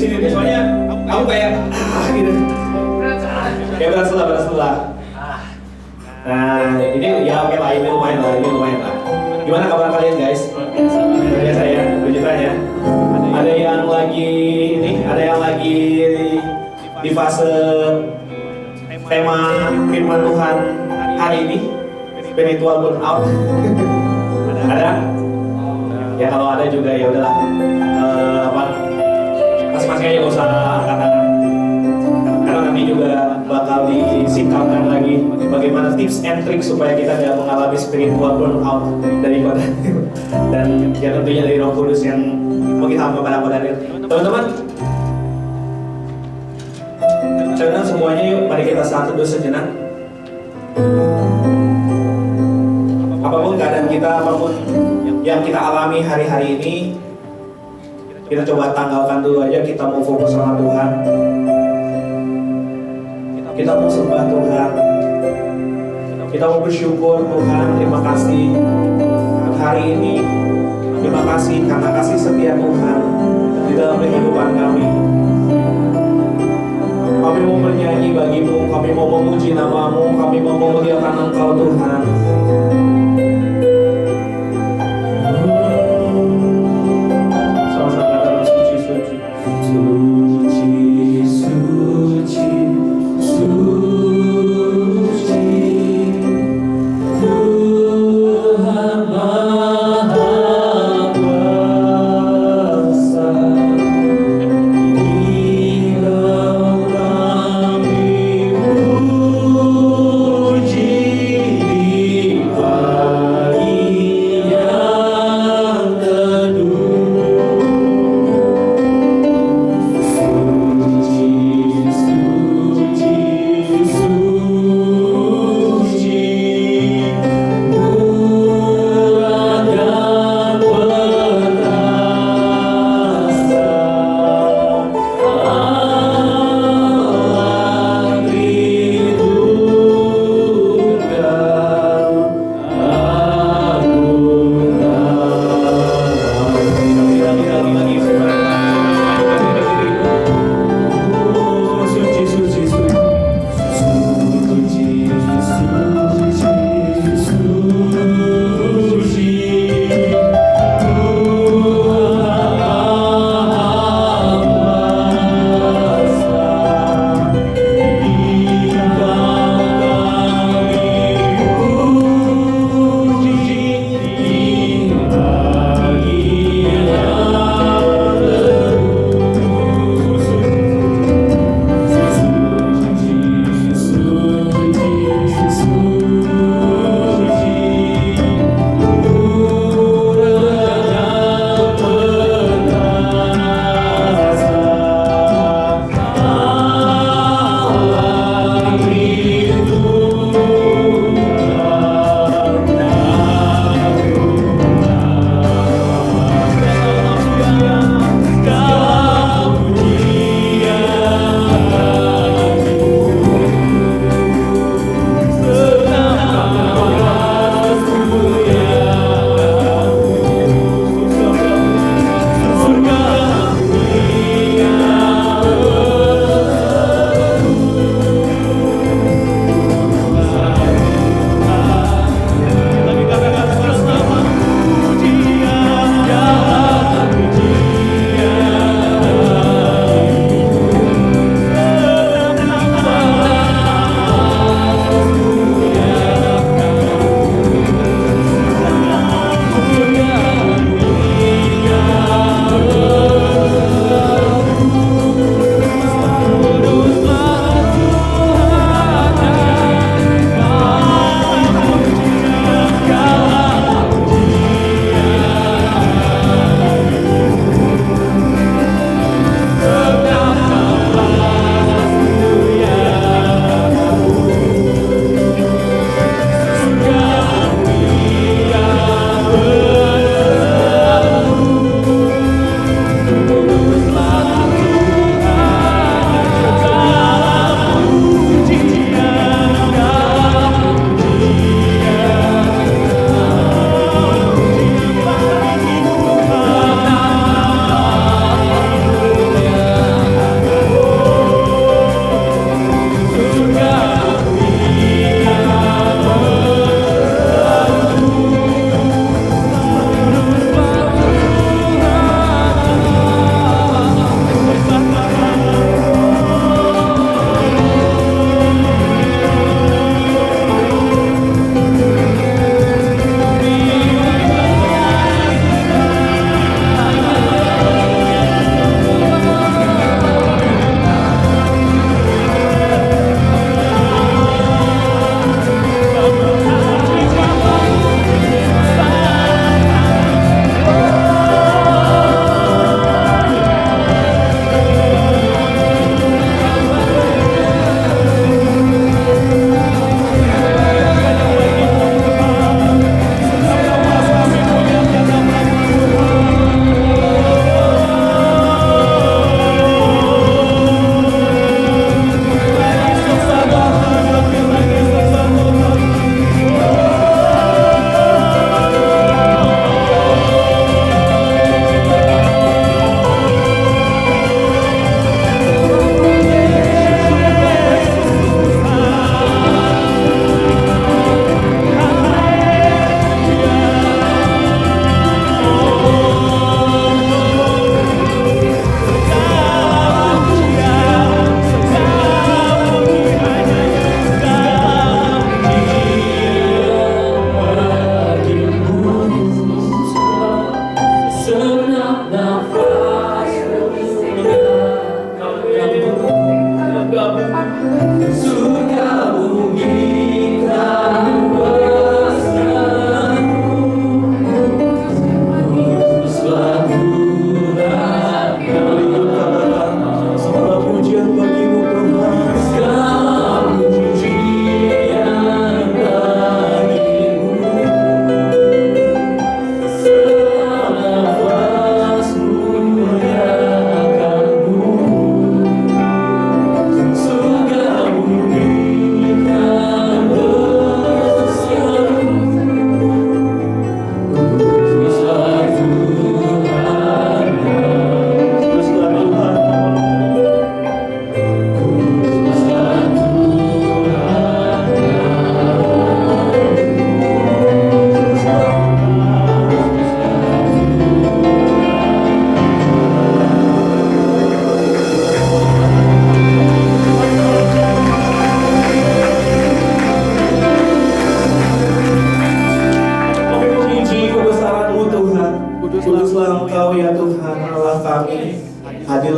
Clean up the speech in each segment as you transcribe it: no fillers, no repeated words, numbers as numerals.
sini nih, soalnya aku kayak gitu. Ya berat sebelah. Nah, ini ya oke lah, ini lumayan lah. Gimana kabar kalian guys? Biasa ya, puji Tuhan ya. Ada yang lagi di fase tema firman Tuhan hari ini, spiritual burnout. Ada? Ya kalau ada juga ya udahlah. Masing-masing aja gak usah angkat tangan. Karena nanti juga bakal disingkapkan lagi bagaimana tips and trick supaya kita tidak mengalami spiritual burnout dari kota dan ya tentunya dari Roh Kudus yang mengilham kepada aku dan teman-teman. Sekarang semuanya yuk, mari kita saat teduh sejenak. Apapun keadaan kita, apapun yang kita alami hari-hari ini, kita coba tanggalkan dulu aja. Kita mau fokus sama Tuhan. Kita mau sembah Tuhan. Kita mau bersyukur Tuhan. Terima kasih untuk hari ini. Terima kasih karena kasih setia Tuhan di dalam kehidupan kami. Kami mau bernyanyi bagimu, kami mau memuji namamu, kami mau memuliakan Engkau Tuhan. Sama-sama dalam suci-suci. Suci-suci.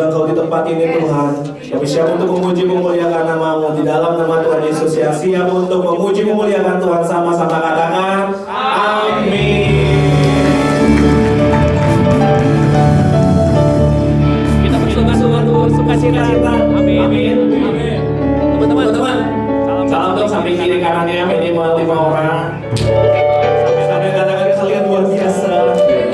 bila Engkau di tempat ini Tuhan. Kami siap untuk memuji memuliakan nama-Mu di dalam nama Tuhan Yesus ya. Siap untuk memuji memuliakan Tuhan, sama-sama katakan amin. Kita bersungguh-sungguh sukacita. Amin. Amin. Teman-teman, salam dong samping kiri kanannya minimal 5 orang. Sampai katakan kalian luar biasa. Amin.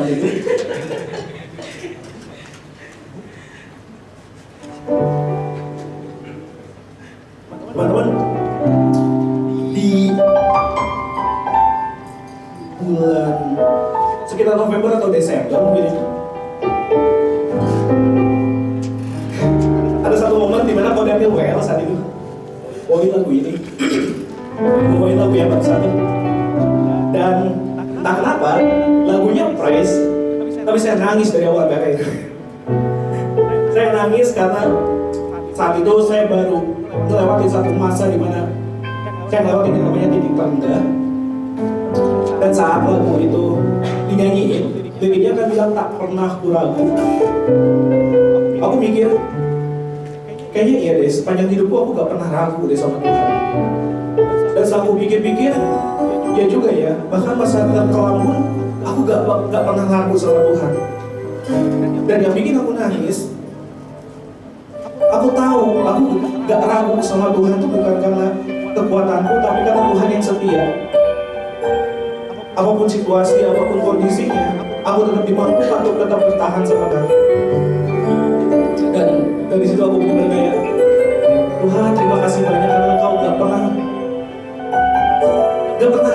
ini. Teman-teman, di bulan sekitar November atau Desember mungkin ini, ada satu momen di mana Kodamil WL saat itu bawain lagu ini, bawain lagu yang baru satu, dan entah kenapa lagunya praise, tapi saya nangis dari awal sampai akhir. Saya nangis karena saat itu saya baru melewati satu masa di mana saya melewati yang namanya titik terendah. Dan saat lagu itu dinyanyiin, liriknya kan bilang tak pernah ku ragu. Aku mikir, kayaknya iya deh, sepanjang hidupku aku gak pernah ragu deh sama Tuhan. Dan setelah aku pikir-pikir, ya juga ya, bahkan masa kelam pun aku gak pernah ragu sama Tuhan. Dan yang bikin aku nangis, aku tahu aku gak ragu sama Tuhan itu bukan karena kekuatanku, tapi karena Tuhan yang setia. Apapun situasi, apapun kondisinya, aku tetap dimampukan untuk tetap bertahan sama Tuhan. Dan dari situ aku benar-benar kayak, Tuhan terima kasih banyak karena Engkau gak pernah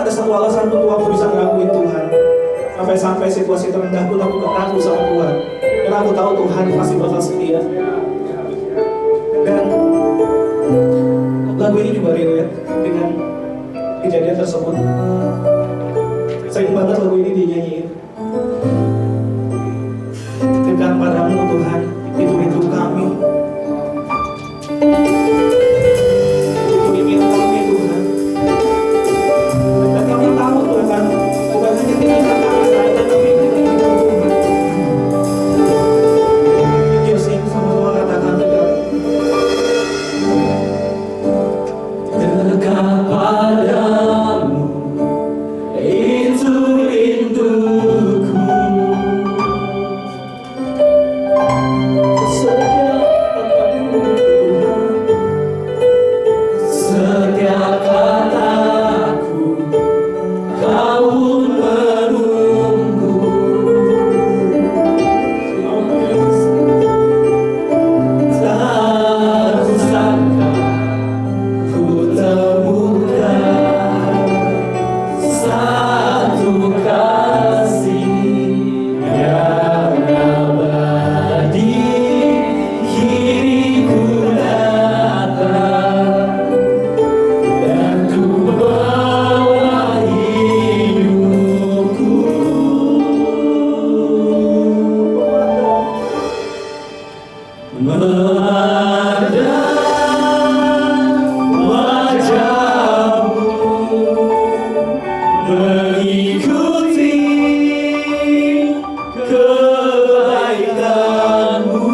ada satu alasan untuk aku bisa ngeraguin Tuhan. Sampai situasi terendah pun aku gak ragu sama Tuhan, karena aku tahu Tuhan masih bakal setia. Dan lagu ini juga relate dengan kejadian tersebut. Sering banget lagu ini dinyanyiin. Dekat padamu Tuhan, itu hidup kami. Itu ingin kami Tuhan. Dan kami tahu Tuhan, bukan hanya ketika kami saja, tapi juga hidup Tuhan. Yuk sing sama-sama katakan dekat. Dekat padamu, itu rinduku. Setiap kataku kau menunggu. Tak kusangka ku temukan satu kasih yang abadi. Kini ku datang dan ku bawa hidupku. Memandang wajahmu, mengikuti kebaikanmu,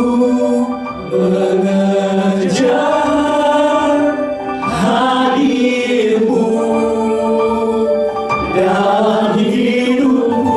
mengejar hadirmu dalam hidupku.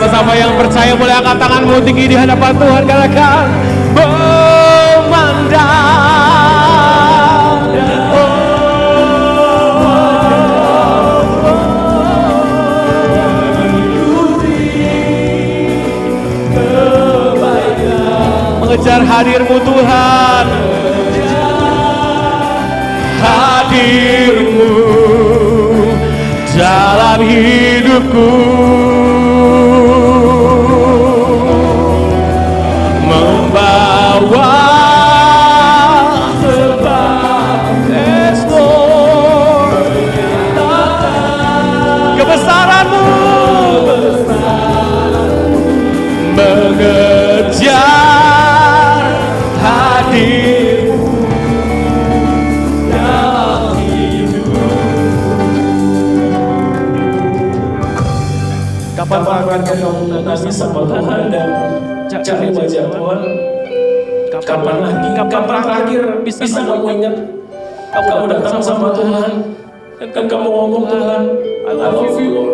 Sama-sama yang percaya boleh angkat tanganmu tinggi di hadapan Tuhan, katakan memandang. Mengejar hadir-Mu Tuhan, hadir-Mu dalam hidupku, membawa kebesaran-Mu, mengejar hadir-Mu dalam hidup. Kapan kamu menangis sama Tuhan dan cari wajah Tuhan? Kapan lagi? Kapan terakhir bisa kamu ingat kamu datang sama Tuhan dan kamu ngomong, Tuhan, I love you Lord.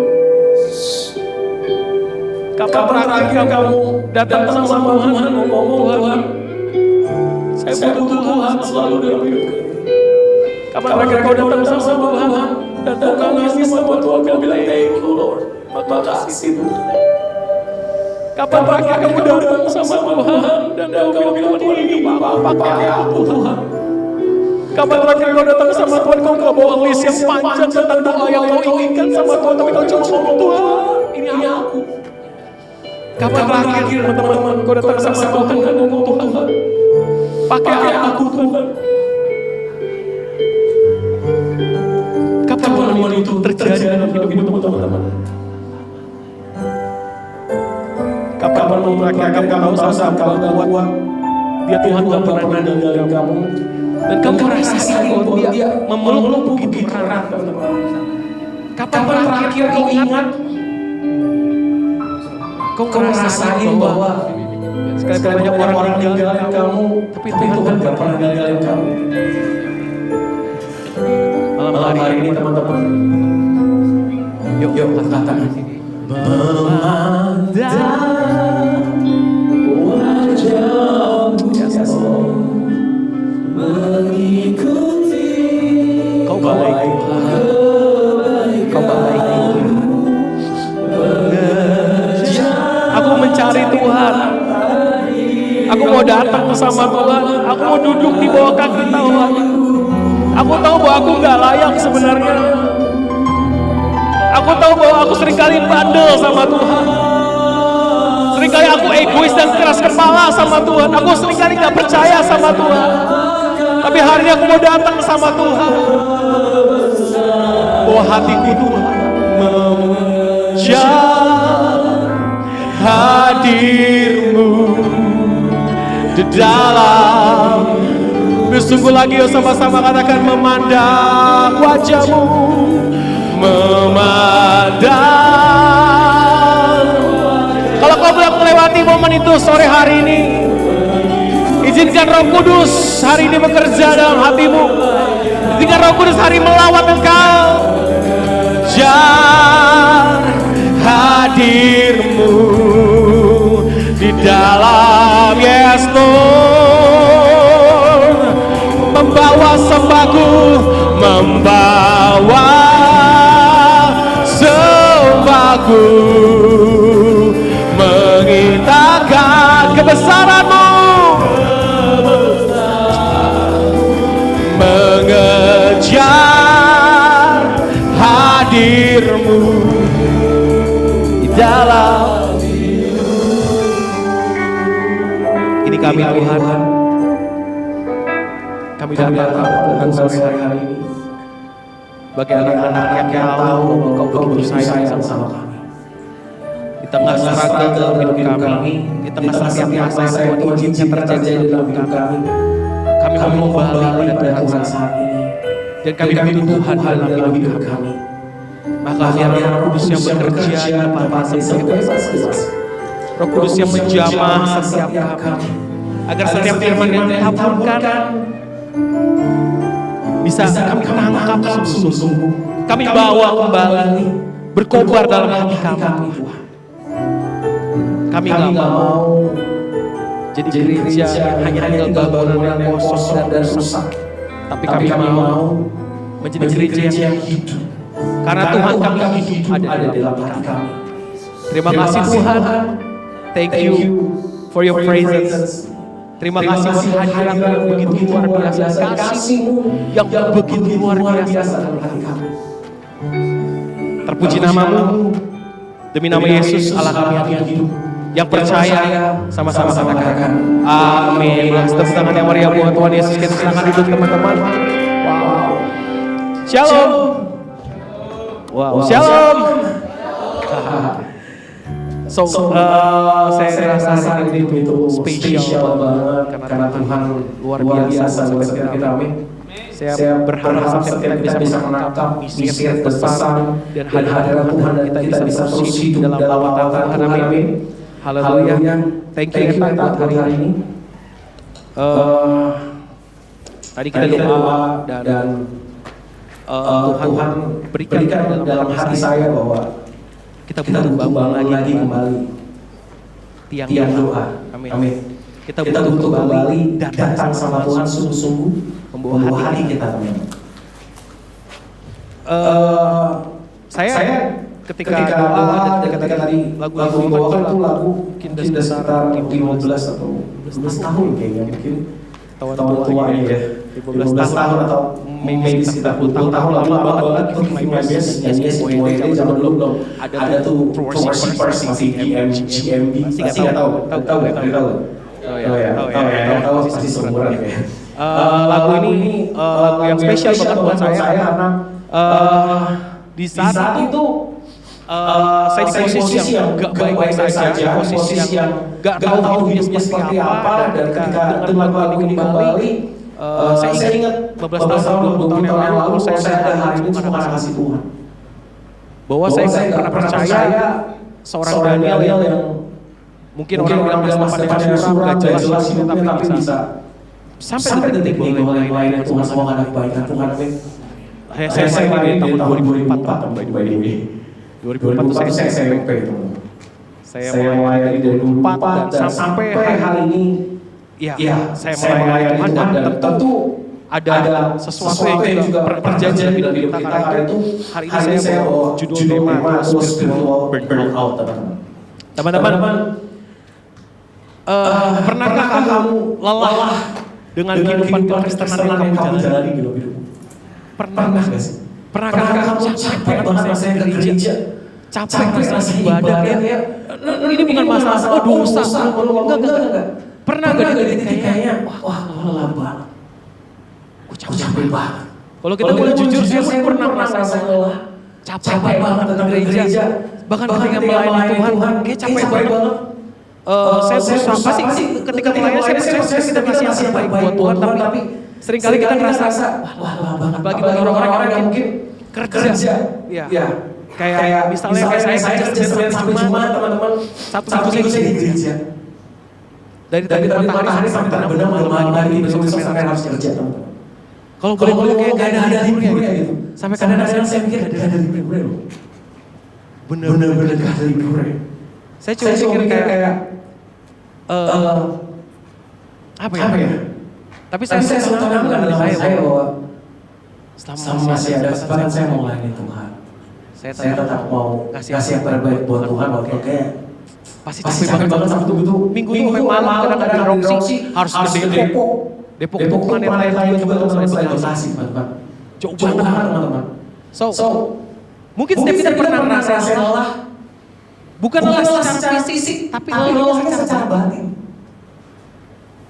Kapan terakhir kamu datang sama Tuhan ngomong, Tuhan, saya butuh Tuhan selalu dalam hidup. Kapan terakhir kau datang sama Tuhan dan kau nangis sama Tuhan, kau bilang thank you Lord, makasih Tuhan. Kapan terakhir kamu datang sama Tuhan dan kau bilang Tuhan ini pakai aku Tuhan. Kapan terakhir kau datang sama Tuhan, kau gak bawa list yang panjang tentang doa yang kau inginkan sama Tuhan, tapi kau cuma ngomong, Tuhan, ini aku. Kapan terakhir teman-teman kau datang sama Tuhan dan ngomong, Tuhan, pakai aku Tuhan. Kapan momen itu terjadi dalam hidup teman-teman? Kapan momen terakhir kamu merasa kamu kuat? Dia Tuhan gak pernah ninggalin kamu. Dan kamu rasakan bahwa dia memeluk begitu erat. Kapan terakhir kau ingat? Kau rasain bahwa sekali banyak orang ninggalin kamu, tapi Tuhan gak pernah ninggalin kamu. Malam hari ini teman-teman, yuk angkat tangan ini. Memandang wajah-Mu mengikuti Kau baik Tuhan, Kau baik Tuhan. Aku mencari Tuhan, aku mau datang bersama Tuhan, aku mau duduk di bawah kaki Tuhan. Aku tahu bahwa aku gak layak sebenarnya. Aku tahu bahwa aku seringkali bandel sama Tuhan. Seringkali aku egois dan keras kepala sama Tuhan. Aku seringkali gak percaya sama Tuhan. Tapi hari ini aku mau datang sama Tuhan. Bawa hatiku Tuhan, mengejar hadir-Mu di dalam. Sungguh lagi yuk sama-sama katakan memandang wajah-Mu, memandang. Kalau kau belum melewati momen itu sore hari ini, izinkan Roh Kudus hari ini bekerja dalam hatimu. Izinkan Roh Kudus hari melawat engkau. Jar hadir-Mu di dalam, yes Lord. Membawa sembahku, membawa sembahku, mengitakan kebesaran-Mu, mengejar hadir-Mu di dalam hidup. Ini kami Tuhan, kami datang Tuhan sore hari ini bagi anak-anak yang tahu bahwa Kau begitu sayang sama kami. Di tengah struggle dalam hidup kami, di tengah setiap masalah yang Tuhan yang terjadi dalam hidup kami mau kembali pada Tuhan saat ini. Dan kami butuh Tuhan dalam hidup kami. Maka biarlah Roh Kudus yang bekerja di depan setiap Roh Kudus yang menjamah setiap kami, agar setiap firman yang dihamburkan bisa kami tangkap sungguh-sungguh, kami bawa kembali, berkobar dalam hati kami Tuhan. Kami nggak mau jadi gereja yang hanya tinggal bangunan yang kosong dan rusak. Tapi kami mau menjadi gereja yang hidup. Karena Tuhan kami hidup ada di dalam hati kami. Terima kasih Tuhan. Thank you for your presence. Terima kasih buat hadirat yang begitu luar biasa. Kasih-Mu yang begitu luar biasa dalam hati kami. Terpuji nama-Mu. Demi nama Yesus Allah kami yang hidup. Yang percaya sama-sama katakan amin. Tepuk tangan yang meriah buat Tuhan Yesus. Kita silakan duduk teman-teman. Wow. Shalom. Wow. Shalom. So, saya rasa hari ini itu spesial banget karena Tuhan luar biasa buat setiap kita. Amin. Saya berharap setiap kita bisa menangkap misi besar dan hadirat Tuhan dan kita bisa terus hidup dalam lawatan Tuhan. Amin. Haleluya. Thank you buat hari ini. Tadi kita doa dan Tuhan berikan dalam hati saya bahwa kita butuh bangun lagi kembali tiang doa. Amin. Kita butuh kembali datang sama Tuhan sungguh-sungguh membawa hati kita. Amin. Saya ketika doa dan ketika tadi lagu dibawakan itu lagu mungkin sekitar 15 atau 12 tahun kayaknya, mungkin tahun tua ini ya, 15 tahun atau maybe sekitar 20 tahun lalu banget itu My Best nyanyi semuanya itu zaman dulu belum ada tuh worshipers masih GMB pasti nggak tahu pasti seumuran ya. Lagu ini lagu yang spesial banget buat saya karena di saat itu saya di posisi yang gak baik-baik saja, posisi yang gak tahu hidupnya seperti apa, dan ketika dengar lagu ini kembali, saya ingat 15 tahun, 20 tahun yang lalu, saya ada hari ini cuma karena kasih Tuhan. Bahwa saya gak pernah percaya seorang Daniel yang mungkin orang bilang masa depannya suram, gak jelas hidupnya, tapi bisa sampai detik ini lain-lainnya Tuhan semua ada kebaikan Tuhan. Saya ini tahun 2004 by the way. 2004 itu saya SMP itu. Saya melayani dari 2004 dan sampai hari ini ya saya melayani Tuhan dan tentu ada sesuatu yang juga perjanjian di dalam hidup kita. Hari ini saya bawa judul tema Spiritual Burnout, teman-teman. Pernahkah kamu lelah dengan kehidupan kekristenan yang kamu jalani di hidup? Pernah nggak sih? Pernahkah kamu capek banget rasanya gereja? Capek rasanya ibadah ya? Ini bukan masalah dosa. Enggak. Pernah nggak kayaknya wah lelah banget. Gue capek banget. Kalau kita boleh jujur, saya pernah merasakan lelah. Capek banget dengan gereja. Bahkan ketika melayani Tuhan, kayak capek banget. Saya berusaha pasti ketika melayani saya percaya kita kasih yang terbaik buat Tuhan, tapi seringkali kita ngerasa wah banget. Apalagi bagi orang-orang yang mungkin kerja. Ya. Kayak misalnya saya sampai Jumat teman-teman. Sabtu saya di gereja. Dari matahari sampai terbenam malam hari besok sampai harus kerja teman-teman. Kalau boleh kayak gak ada liburnya gitu. Sampai kadang-kadang saya mikir gak ada liburnya loh. Bener-bener gak ada liburnya. Saya cuma mikir kayak apa ya? Tapi saya selalu tanamkan dalam saya bahwa selama masih ada kesempatan saya mau melayani Tuhan. Saya tetap mau kasih yang terbaik buat Tuhan. Oke. Pasti capek banget Sabtu itu. Minggu malam kadang-kadang Roxy harus ke Depok planet lain juga selain lokasi teman-teman. Jauh banget teman-teman. So mungkin setiap kita pernah merasa lelah. Bukan lelah secara fisik, tapi lelahnya secara batin.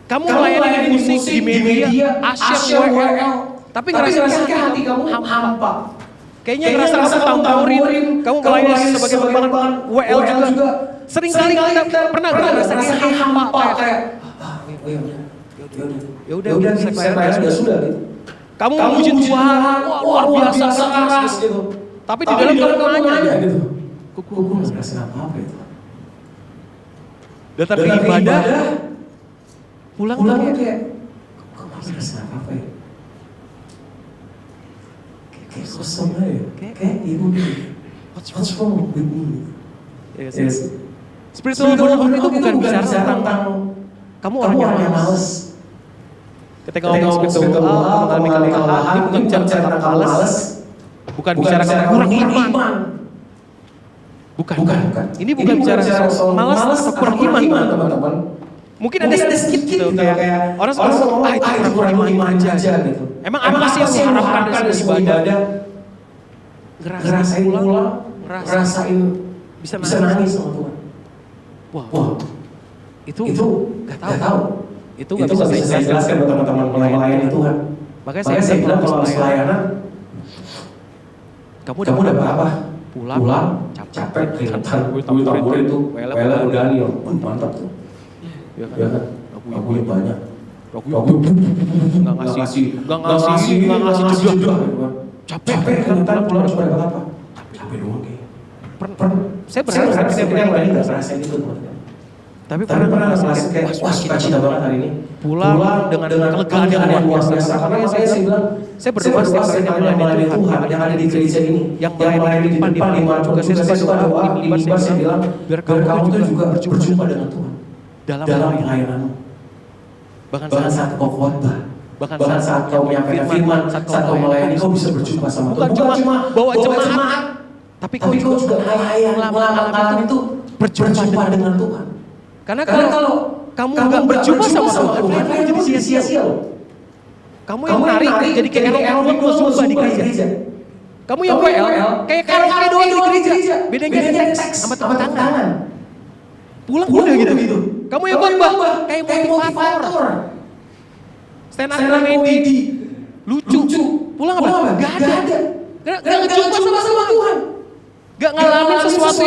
Kamu melayani musik di media, asyik WL, tapi ngerasa hati kamu hampa. Kayaknya ngerasa kamu tawurin, kamu melayani sebagai pengembangan WL juga. Seringkali kita pernah ngerasa hampa kayak, ya udah saya sudah gitu. Kamu memuji Tuhan, luar biasa keras gitu. Tapi di dalam kamu nanya gitu. Gue gak ngerasa apa-apa itu. Datang ke ibadah, pulang kayak gue gak ngerasa apa-apa ya. Kayak kosong aja ya. Kayak ibu gitu. What's wrong with me? Yes. Spiritual burnout itu bukan bicara tentang kamu orang yang malas. Ketika ngomong spiritual mengalami kelelahan, ini bukan bicara tentang malas. Bukan bicara kurang iman. Bukan. Ini bukan bicara malas atau kurang iman, teman-teman. Mungkin ada sedikit gitu kayak orang suka ngomong, itu kurang iman aja gitu. Emang apa sih yang diharapkan dari sebuah ibadah? Ngerasain pulang, ngerasain bisa nangis sama Tuhan. Wah, itu gak tahu. Itu gak bisa saya jelaskan buat teman-teman melayani Tuhan. Makanya saya bilang kalau pelayanan, kamu dapat apa? Pulang, capek, keringetan, gue itu, Wela udah nih, mantap tuh. Ya kan? Lagunya banyak. Nggak ngasih juga. Capek keringetan, pulang cuma dapat apa? Capek doang kayaknya. Saya berharap saya nggak ngerasain itu, teman-teman. Tapi pernah ngerasain kayak, wah cita-cita banget hari ini. Pulang dengan kelegaan yang luar biasa. Karena saya bilang, saya berdoa setiap kali yang melayani Tuhan, yang ada di gereja ini, yang melayani di depan, di mana juga saya suka doa, di mimbar saya bilang, biar kamu tuh juga berjumpa dengan Tuhan. Dalam pelayananmu. Bahkan saat kau khotbah, bahkan saat kau menyampaikan firman, saat kau melayani, kau bisa berjumpa sama Tuhan. Bukan cuma bawa jemaat, tapi kau juga mengalami itu berjumpa dengan Tuhan. Karena kalau kamu nggak berjumpa sama Tuhan, itu jadi sia-sia loh. Kamu yang narik jadi kayak error zumba di gereja. Kamu yang WL kayak karaoke doang di gereja. Bedanya teks sama tepuk tangan. Pulang udah gitu. Kamu yang khotbah kayak motivator. Stand up comedy. Lucu. Pulang apa? Gak ada. Gak ngejumpa sama Tuhan. Gak ngalamin sesuatu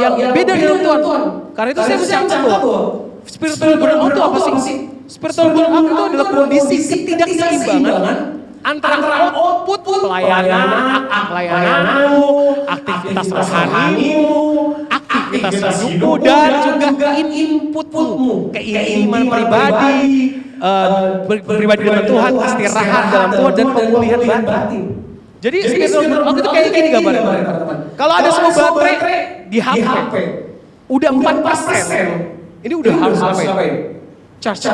yang beda dengan Tuhan. Karena itu saya mencatat bahwa spiritual burnout itu apa sih? Spiritual burnout itu adalah kondisi ketidakseimbangan antara output pelayananmu, aktivitas rohanimu, aktivitas hidupmu, dan juga inputmu, keinginan pribadi dengan Tuhan, istirahat dalam Tuhan, dan pemulihan batin. Jadi spiritual burnout itu kayak gini gambarnya. Kalau ada sebuah baterai di HP, udah 4%, ini udah harus ngapain? Charge.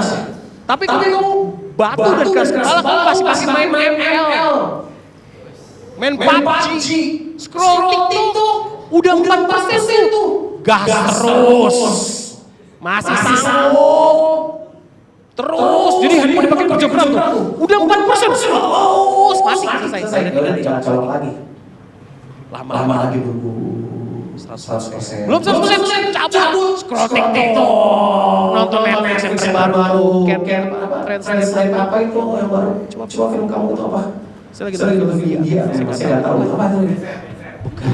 Tapi kalau kamu batu dan keras kepala, kamu masih main ML, main PUBG, scroll TikTok, udah 4% tuh, gas terus, masih sanggup, terus, jadi handphone dipakai kerja berat tuh, udah 4%, terus, masih selesai, tinggal colok lagi, lama lagi nunggu 100%. Belum 100%, cabut, scroll TikTok, nonton Netflix yang terbaru, translate apa itu yang baru, coba film kamu itu apa? Saya lagi nonton India, saya nggak tahu apa itu. Bukan,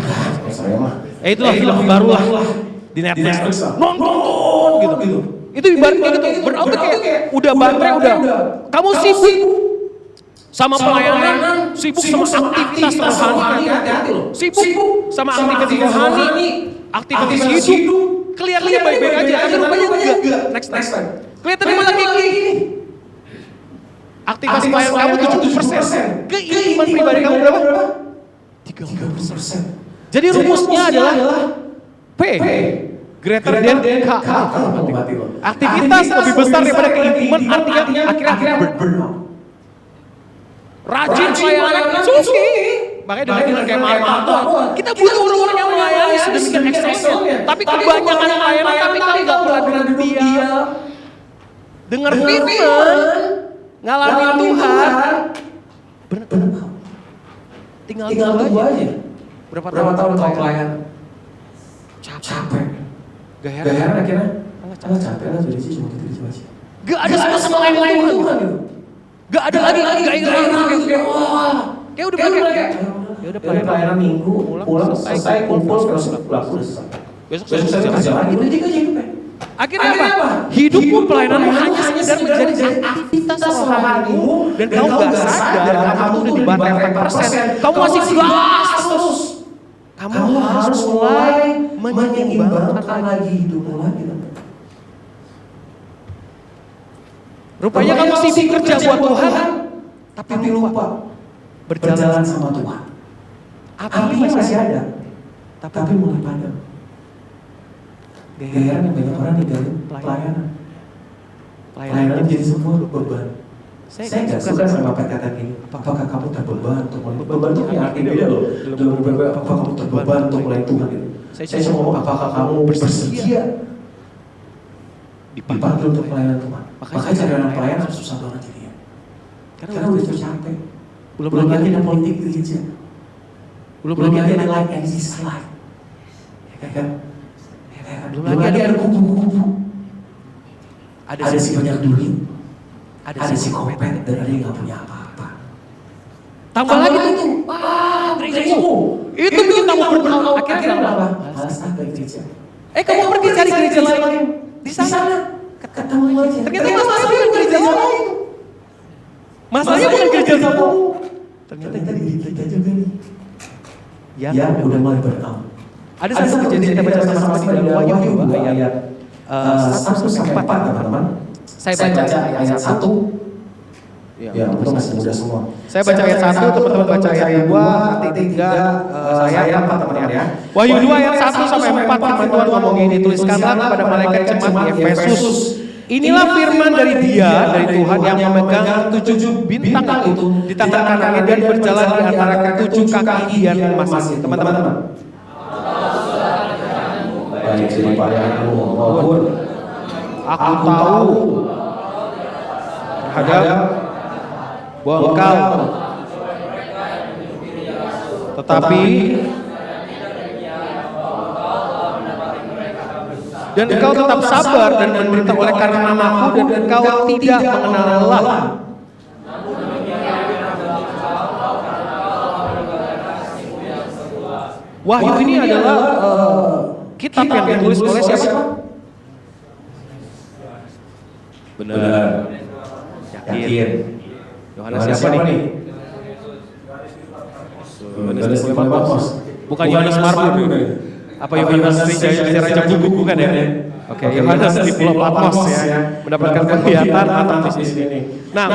saya mah. Itulah film baru lah di Netflix, nonton gitu. Itu ibaratnya gitu, berarti kayak udah baterai udah, kamu sibuk sama pelayanan, sibuk sama aktivitas rohani, sibuk sama aktivitas rohani, aktivitas hidup, kelihatannya baik-baik aja, tapi rupanya enggak. Next time. Kelihatannya malah kayak gini. Aktivitas pelayanan kamu 70%, keimanan pribadi kamu berapa? 30%. Jadi rumusnya adalah P, greater than K. Aktivitas lebih besar daripada keimanan, artinya akhirnya burnout. Rajin pelayanan, suki. Makanya dengan kayak Marta, kita butuh orang-orang yang melayani sedemikian ekselnya. Tapi kebanyakan pelayanan tapi kami gak pernah duduk dia. Dengar firman, ngalamin Tuhan. Bener. Tinggal tunggu aja. Berapa tahun kau pelayanan? Capek. Gak heran akhirnya. Capek lah jadi cuma gitu aja. Gak ada sama lain Tuhan gitu. Gak ada lagi gairah kayak wah, kayak udah pelayanan minggu, pulang selesai kumpul terus pulang selesai. Besok kerja lagi itu juga hidupnya. Akhirnya apa? Hidupmu pelayananmu hanya sekedar menjadi aktivitas rohanimu dan kamu gak sadar kamu udah dibayar 8%. Kamu masih gas terus. Kamu harus mulai menyeimbangkan lagi hidupmu lagi. Rupanya kamu sibuk kerja buat Tuhan, tapi lupa berjalan sama Tuhan. Apinya masih ada, tapi mulai padam. Gak heran banyak orang ninggalin pelayanan. Pelayanan jadi semua beban. Saya nggak suka sama kata-kata ini. Apakah kamu terbeban untuk mulai? Beban itu punya arti beda loh. Dalam beberapa, apakah kamu terbeban untuk mulai Tuhan itu? Saya cuma ngomong, apakah kamu bersedia dipanggil untuk pelayanan Tuhan? Makanya cari orang pelayanan susah banget jadinya. Karena udah capek. Belum lagi ada politik gereja. Belum lagi ada like and dislike. Ya kan? Belum lagi ada kubu-kubu. Ada si banyak duit. Ada si kopet dan ada yang gak punya apa-apa. Tambah lagi itu, gereja itu bikin tambah bertahun. Akhirnya apa? Malas ke gereja. Kamu pergi cari gereja lain. Di sana ketemu aja. Ternyata masalahnya bukan gereja lain. Masalahnya bukan gereja kamu. Ternyata diri kita juga nih. Ya udah mulai bertahun. Ada satu kejadian kita baca sama-sama di dalam Wahyu 2 ayat 1-4 teman-teman. Saya baca ayat 1. Ya, itu masih muda semua. Saya baca ayat 1, teman-teman baca ayat 2, nanti 3, saya 4 teman-teman ya. Wahyu 2 ayat 1 sampai 4 firman Tuhan ngomong ini, tuliskanlah kepada malaikat jemaat di Efesus. Inilah firman dari Dia, dari Tuhan yang memegang 7 bintang itu di tangan kanannya dan berjalan di antara ke-7 kaki dian emas. Teman-teman. Baik dari pelayananmu maupun aku tahu terhadap bahwa engkau tetapi dan engkau tetap sabar dan menderita oleh karena namaku dan engkau tidak mengenal lelah. Wahyu ini adalah kitab yang ditulis oleh siapa? benar. Yakin. Yohanes siapa nih? Yohanes Patmos. Bukan Yohanes Markus. Apa Yohanes Raja Buku bukan ya? Oke, Yohanes di Pulau Patmos ya, mendapatkan penglihatan atau di sini. Nah,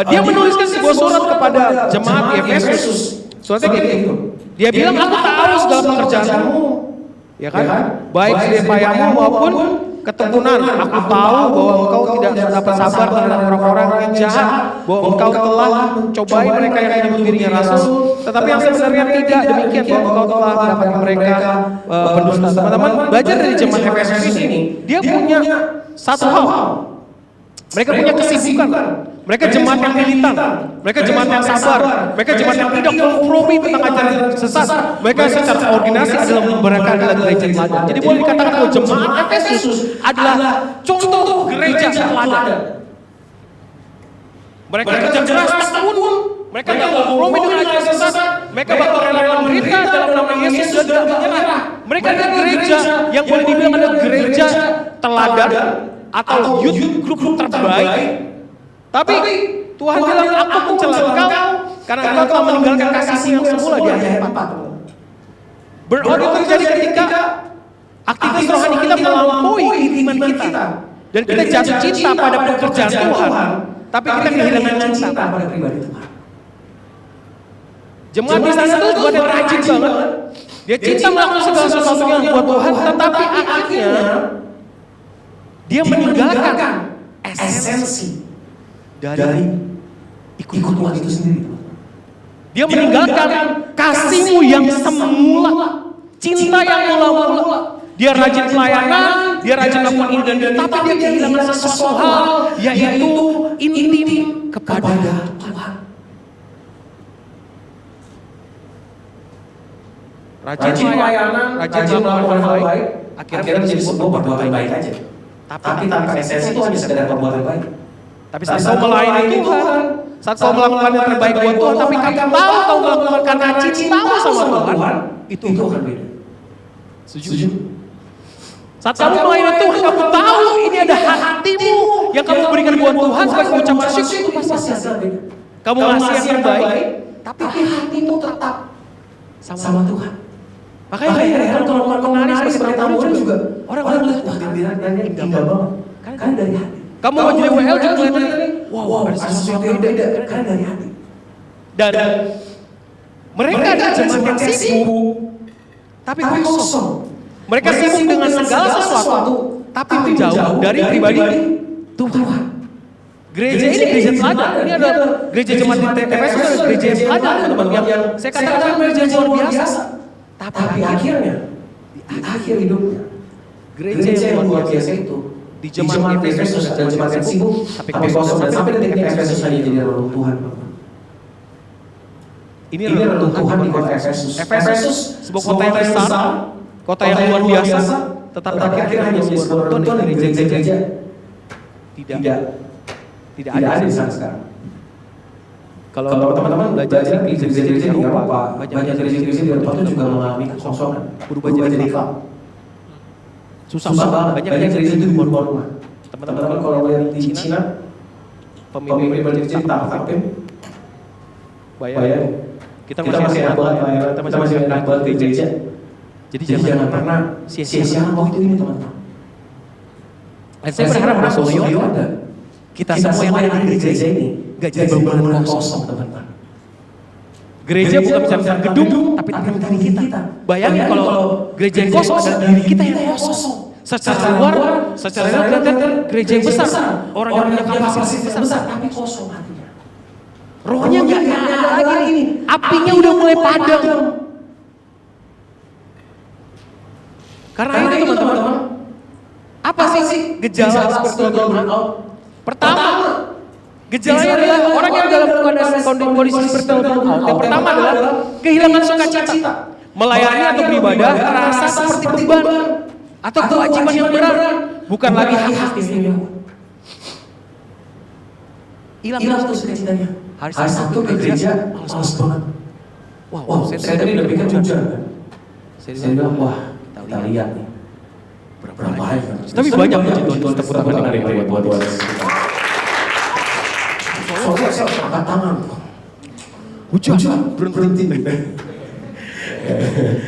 dia menuliskan sebuah surat kepada jemaat di Efesus. Suratnya kayak gitu. Dia bilang, aku tahu segala pekerjaanmu, ya kan? Baik jeripayahmu maupun ketekunan. Aku tahu bahwa engkau tidak dapat sabar terhadap orang-orang yang jahat, bahwa engkau telah mencobai mereka yang menyebut dirinya rasul, tetapi yang sebenarnya tidak demikian, bahwa engkau telah mendapat mereka pendusta. Teman-teman, belajar dari jemaat Efesus ini, dia punya satu hal. Mereka punya kesibukan. Mereka jemaat yang militan, mereka jemaat yang sabar, mereka jemaat yang tidak kompromi tentang ajaran sesat. Mereka secara ordinasi adalah mereka adalah gereja teladan. Jadi boleh dikatakan bahwa jemaat Efesus adalah contoh gereja teladan. Mereka kerja keras setahun, mereka tidak kompromi dengan ajaran sesat. Mereka bakal rela menderita dalam nama Yesus dan tidak menyerah. Mereka adalah gereja yang boleh dibilang adalah gereja teladan atau youth group terbaik. Tapi Tuhan bilang, aku mencela engkau karena engkau telah meninggalkan kasihmu yang semula di ayat 4. Burnout itu terjadi ketika aktivitas rohani kita melampaui iman kita. Dan kita jatuh cinta pada pekerjaan Tuhan, tapi kita kehilangan cinta pada pribadi Tuhan. Jemaat di sana itu juga ada rajin banget. Dia cinta melakukan segala sesuatu yang buat Tuhan, tetapi akhirnya dia meninggalkan esensi dari ikut Tuhan itu sendiri. Dia meninggalkan kasihmu yang semula, cinta yang mula-mula. Dia rajin pelayanan, dia rajin melakukan ini dan itu, tapi dia kehilangan sesuatu hal, yaitu intim kepada Tuhan. Rajin pelayanan, rajin melakukan hal baik, akhirnya menjadi sebuah perbuatan baik aja. Tapi tanpa esensi itu hanya sekedar perbuatan baik. Tapi saat kau melayani Tuhan, saat kau melakukan yang terbaik buat Tuhan, tapi kamu tahu kau melakukan karena cintamu sama Tuhan, itu akan beda. Setuju? Saat kamu melayani Tuhan, kamu tahu ini ada hatimu yang kamu berikan buat Tuhan sebagai ucapan syukur, itu pasti beda. Kamu ngasih yang terbaik, tapi hatimu tetap sama Tuhan. Makanya kalau menari sebagai tamu juga, orang lihat, wah dia indah banget, kan dari hati. Kamu mau jadi WL juga kelihatannya, wow, ada sesuatu yang beda, karena dari hati. Dan mereka adalah jemaat yang sibuk, tapi kosong. Mereka sibuk dengan segala sesuatu, tapi menjauh dari pribadi Tuhan. Gereja ini gereja teladan. Ini adalah gereja jemaat di Efesus, gereja yang teladan, teman-teman. Yang saya katakan gereja yang luar biasa. Tapi akhirnya, di akhir hidupnya, gereja yang luar biasa itu di jemaat Efesus dan jemaat yang sibuk, tapi kosong dan sampai detik Efesus hanya jadi runtuhan. Ini adalah runtuhan di kota Efesus. Efesus sebuah kota yang besar, kota yang luar biasa, tetapi akhirnya hanya menjadi sebuah runtuhan dari gereja-gereja. Tidak ada di sana sekarang. Kalau teman-teman belajar di gereja-gereja di Eropa, banyak gereja-gereja di Eropa itu juga mengalami kekosongan, berubah jadi klub. Susah banget, banyak gereja itu di bawah rumah. Teman-teman kalau lihat di Cina, pemimpin gereja ditangkapin, bayar. Kita masih enak banget pelayanan, kita masih enak banget di gereja. Jadi jangan pernah sia-siakan waktu ini, teman-teman. Dan saya berharap bahwa kita semua yang ada di gereja ini gak jadi bangunan kosong, teman-teman. Gereja bukan misalnya gedung, tapi tentang diri kita. Bayangin kalau gereja yang kosong adalah diri kita yang kosong. Secara luar, secara dalam kelihatan gereja yang besar, orang yang punya kapasitas besar, tapi kosong hatinya. Rohnya gak ada lagi ini, apinya udah mulai padam. Karena itu teman-teman, apa sih gejala spiritual burnout? Pertama, gejalanya adalah orang yang dalam kondisi spiritual burnout. Yang pertama adalah kehilangan sukacita, melayani atau beribadah terasa seperti beban atau kewajiban yang berat, bukan lagi hak istimewa. Hilang tuh sukacitanya. Hari Sabtu ke gereja, males banget. Wah, saya tadi udah pikir hujan kan. Saya bilang, wah, kita lihat nih. Berapa hari kan. Tapi banyak puji-puji tepuk tangan yang ada buat soalnya saya angkat tangan. Hujan, berhenti.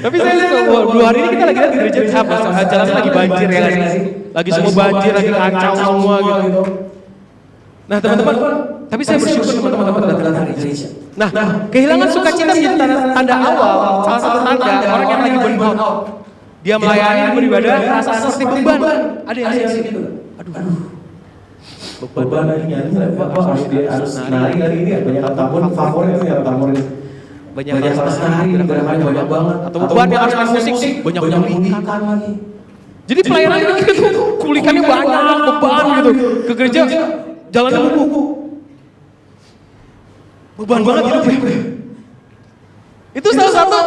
Tapi saya lihat 2 hari ini kita lagi lihat di gereja jalannya lagi banjir ya sih. Lagi semua banjir, lagi kacau semua gitu. Nah teman-teman, tapi saya bersyukur teman-teman datang di gereja. Nah, kehilangan sukacita menjadi tanda awal, salah satu tanda orang yang lagi burnout. Dia melayani beribadah rasa seperti beban. Ada yang gitu. Aduh. Beban lagi nyanyi, harus nari lagi ini, banyak tambur favorit itu ya tambur ini. Banyak harus nari, banyak banget. Atau beban yang harus main musik, banyak kulikan lagi. Jadi pelayanan kita tuh kulikannya banyak, beban gitu. Ke gereja, jalannya buku. Beban banget hidupnya. Itu salah satu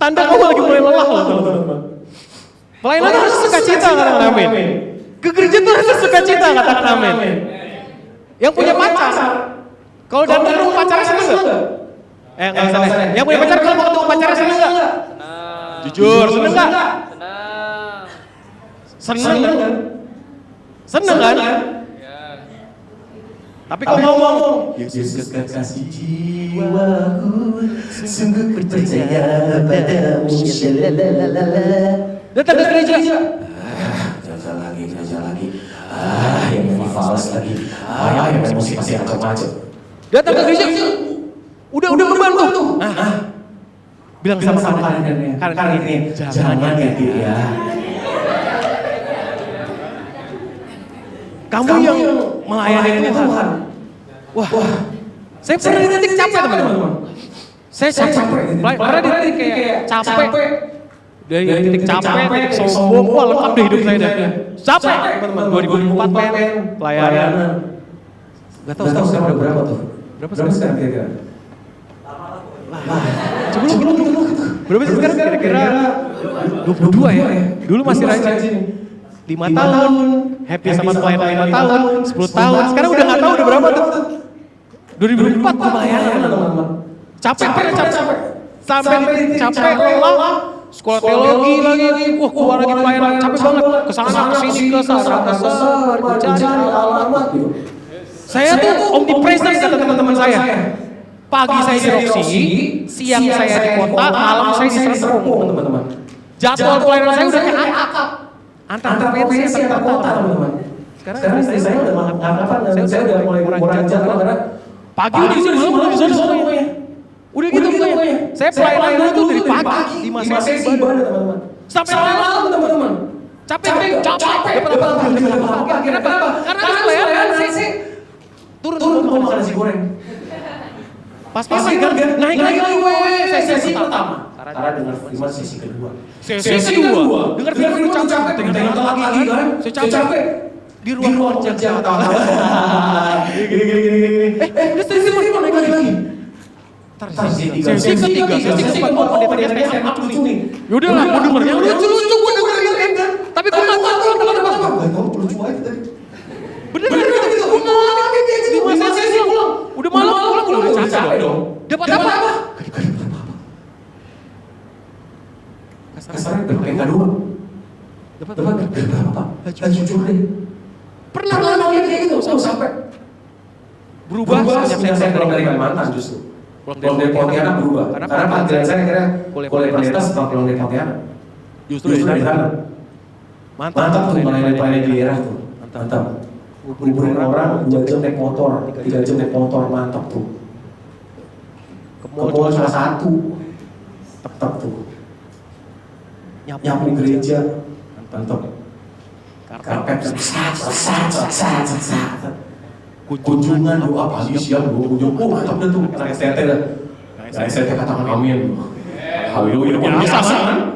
tanda kamu lagi mulai lelah loh teman-teman. Pelayanan harus sukacita, katakan amin. Ke gereja tuh harus sukacita, katakan amin. Yang punya pacar, kalau datang ketemu pacarnya seneng gak? Nggak usah. Yang punya pacar kalau mau ketemu pacarnya seneng gak? Jujur, seneng gak? Seneng kan? Seneng kan? Tapi kalau ngomong, Yesus kekasih jiwaku, sungguh percaya padamu. Datang ke gereja. Gereja lagi. Yang ini fals lagi. Yang emosi masih macam-macam. Datang ke gereja. Udah beban tuh. Bilang sama karena ini jangan ya. Kamu yang melayani Tuhan. Wah, saya pernah di titik capek teman-teman. Saya capek. Pernah di titik kayak capek. Dari titik capek, titik sombong, wah lengkap deh hidup saya deh. Capek teman-teman, 2004 men, pelayanan. Gak tahu sekarang udah berapa tuh? Berapa sekarang kira-kira? Sebelum berapa sih sekarang kira-kira? 22 ya? Dulu masih rajin. 5 tahun, happy sama pelayanan 5 tahun, 10 tahun. Sekarang udah gak tahu udah berapa tuh? 2004 tuh pelayanan teman-teman. Capek. Sampai capek lelah. Sekolah teologi lagi, wah keluar lagi pelayanan, capek banget. Kesana kesini kesana cari alamat gitu. Saya tuh omnipresent kata teman-teman saya. Pagi saya di Roxy, siang saya di kota, malam saya di Serpong teman-teman. Jadwal pelayanan saya udah kayak akap. Antara PPS antar kota teman-teman. Sekarang saya udah apa? Saya udah mulai kurang jadwal karena pagi udah di sini, malam udah di sana semuanya. Udah gitu pokoknya. Saya pelayanan dulu tuh dari pagi di masa ibadah teman-teman. Sampai malam teman-teman. Capek. Kenapa? Karena bayar nasi. Turun mau makan nasi goreng. Pas naik lagi sesi pertama. Karena dengar firman sesi kedua. Dengar firman capek. Tengah lagi kan. Saya capek. Di ruang kerja. Gini. Udah sesi firman naik lagi. Sesi ketiga. Sesi keempat. Pendetanya enak lucu nih. Yaudah lah, mau denger. Yang lucu-lucu gue dengerin kan. Tapi gue gak tahu kenapa. Kamu lucu aja tadi. Bener gitu. Gue ngalamin kayak gitu. Di masa sesi pulang. Udah malam udah capek dong. Dapat apa? Kasarnya dapat dua. Dapat apa? Jujur deh. Pernah ngalamin kayak gitu sampai berubah sejak saya pulang dari Kalimantan justru. Pulang dari Pontianak berubah. Karena panggilan saya akhirnya kuliah pendeta setelah pulang dari Pontianak. Justru dari sana. Mantap tuh pelayanan di daerah tuh. Mantap. Nguburin orang 2 jam naik motor, 3 jam naik motor, mantap tuh. Ke mall cuma 1. Tetap tuh. Nyapu gereja. Mantap. Karpet kunjungan doa pagi siang kunjung. Oh mantap dah tuh. Anak STT dah. Anak STT katakan amin. Haleluya.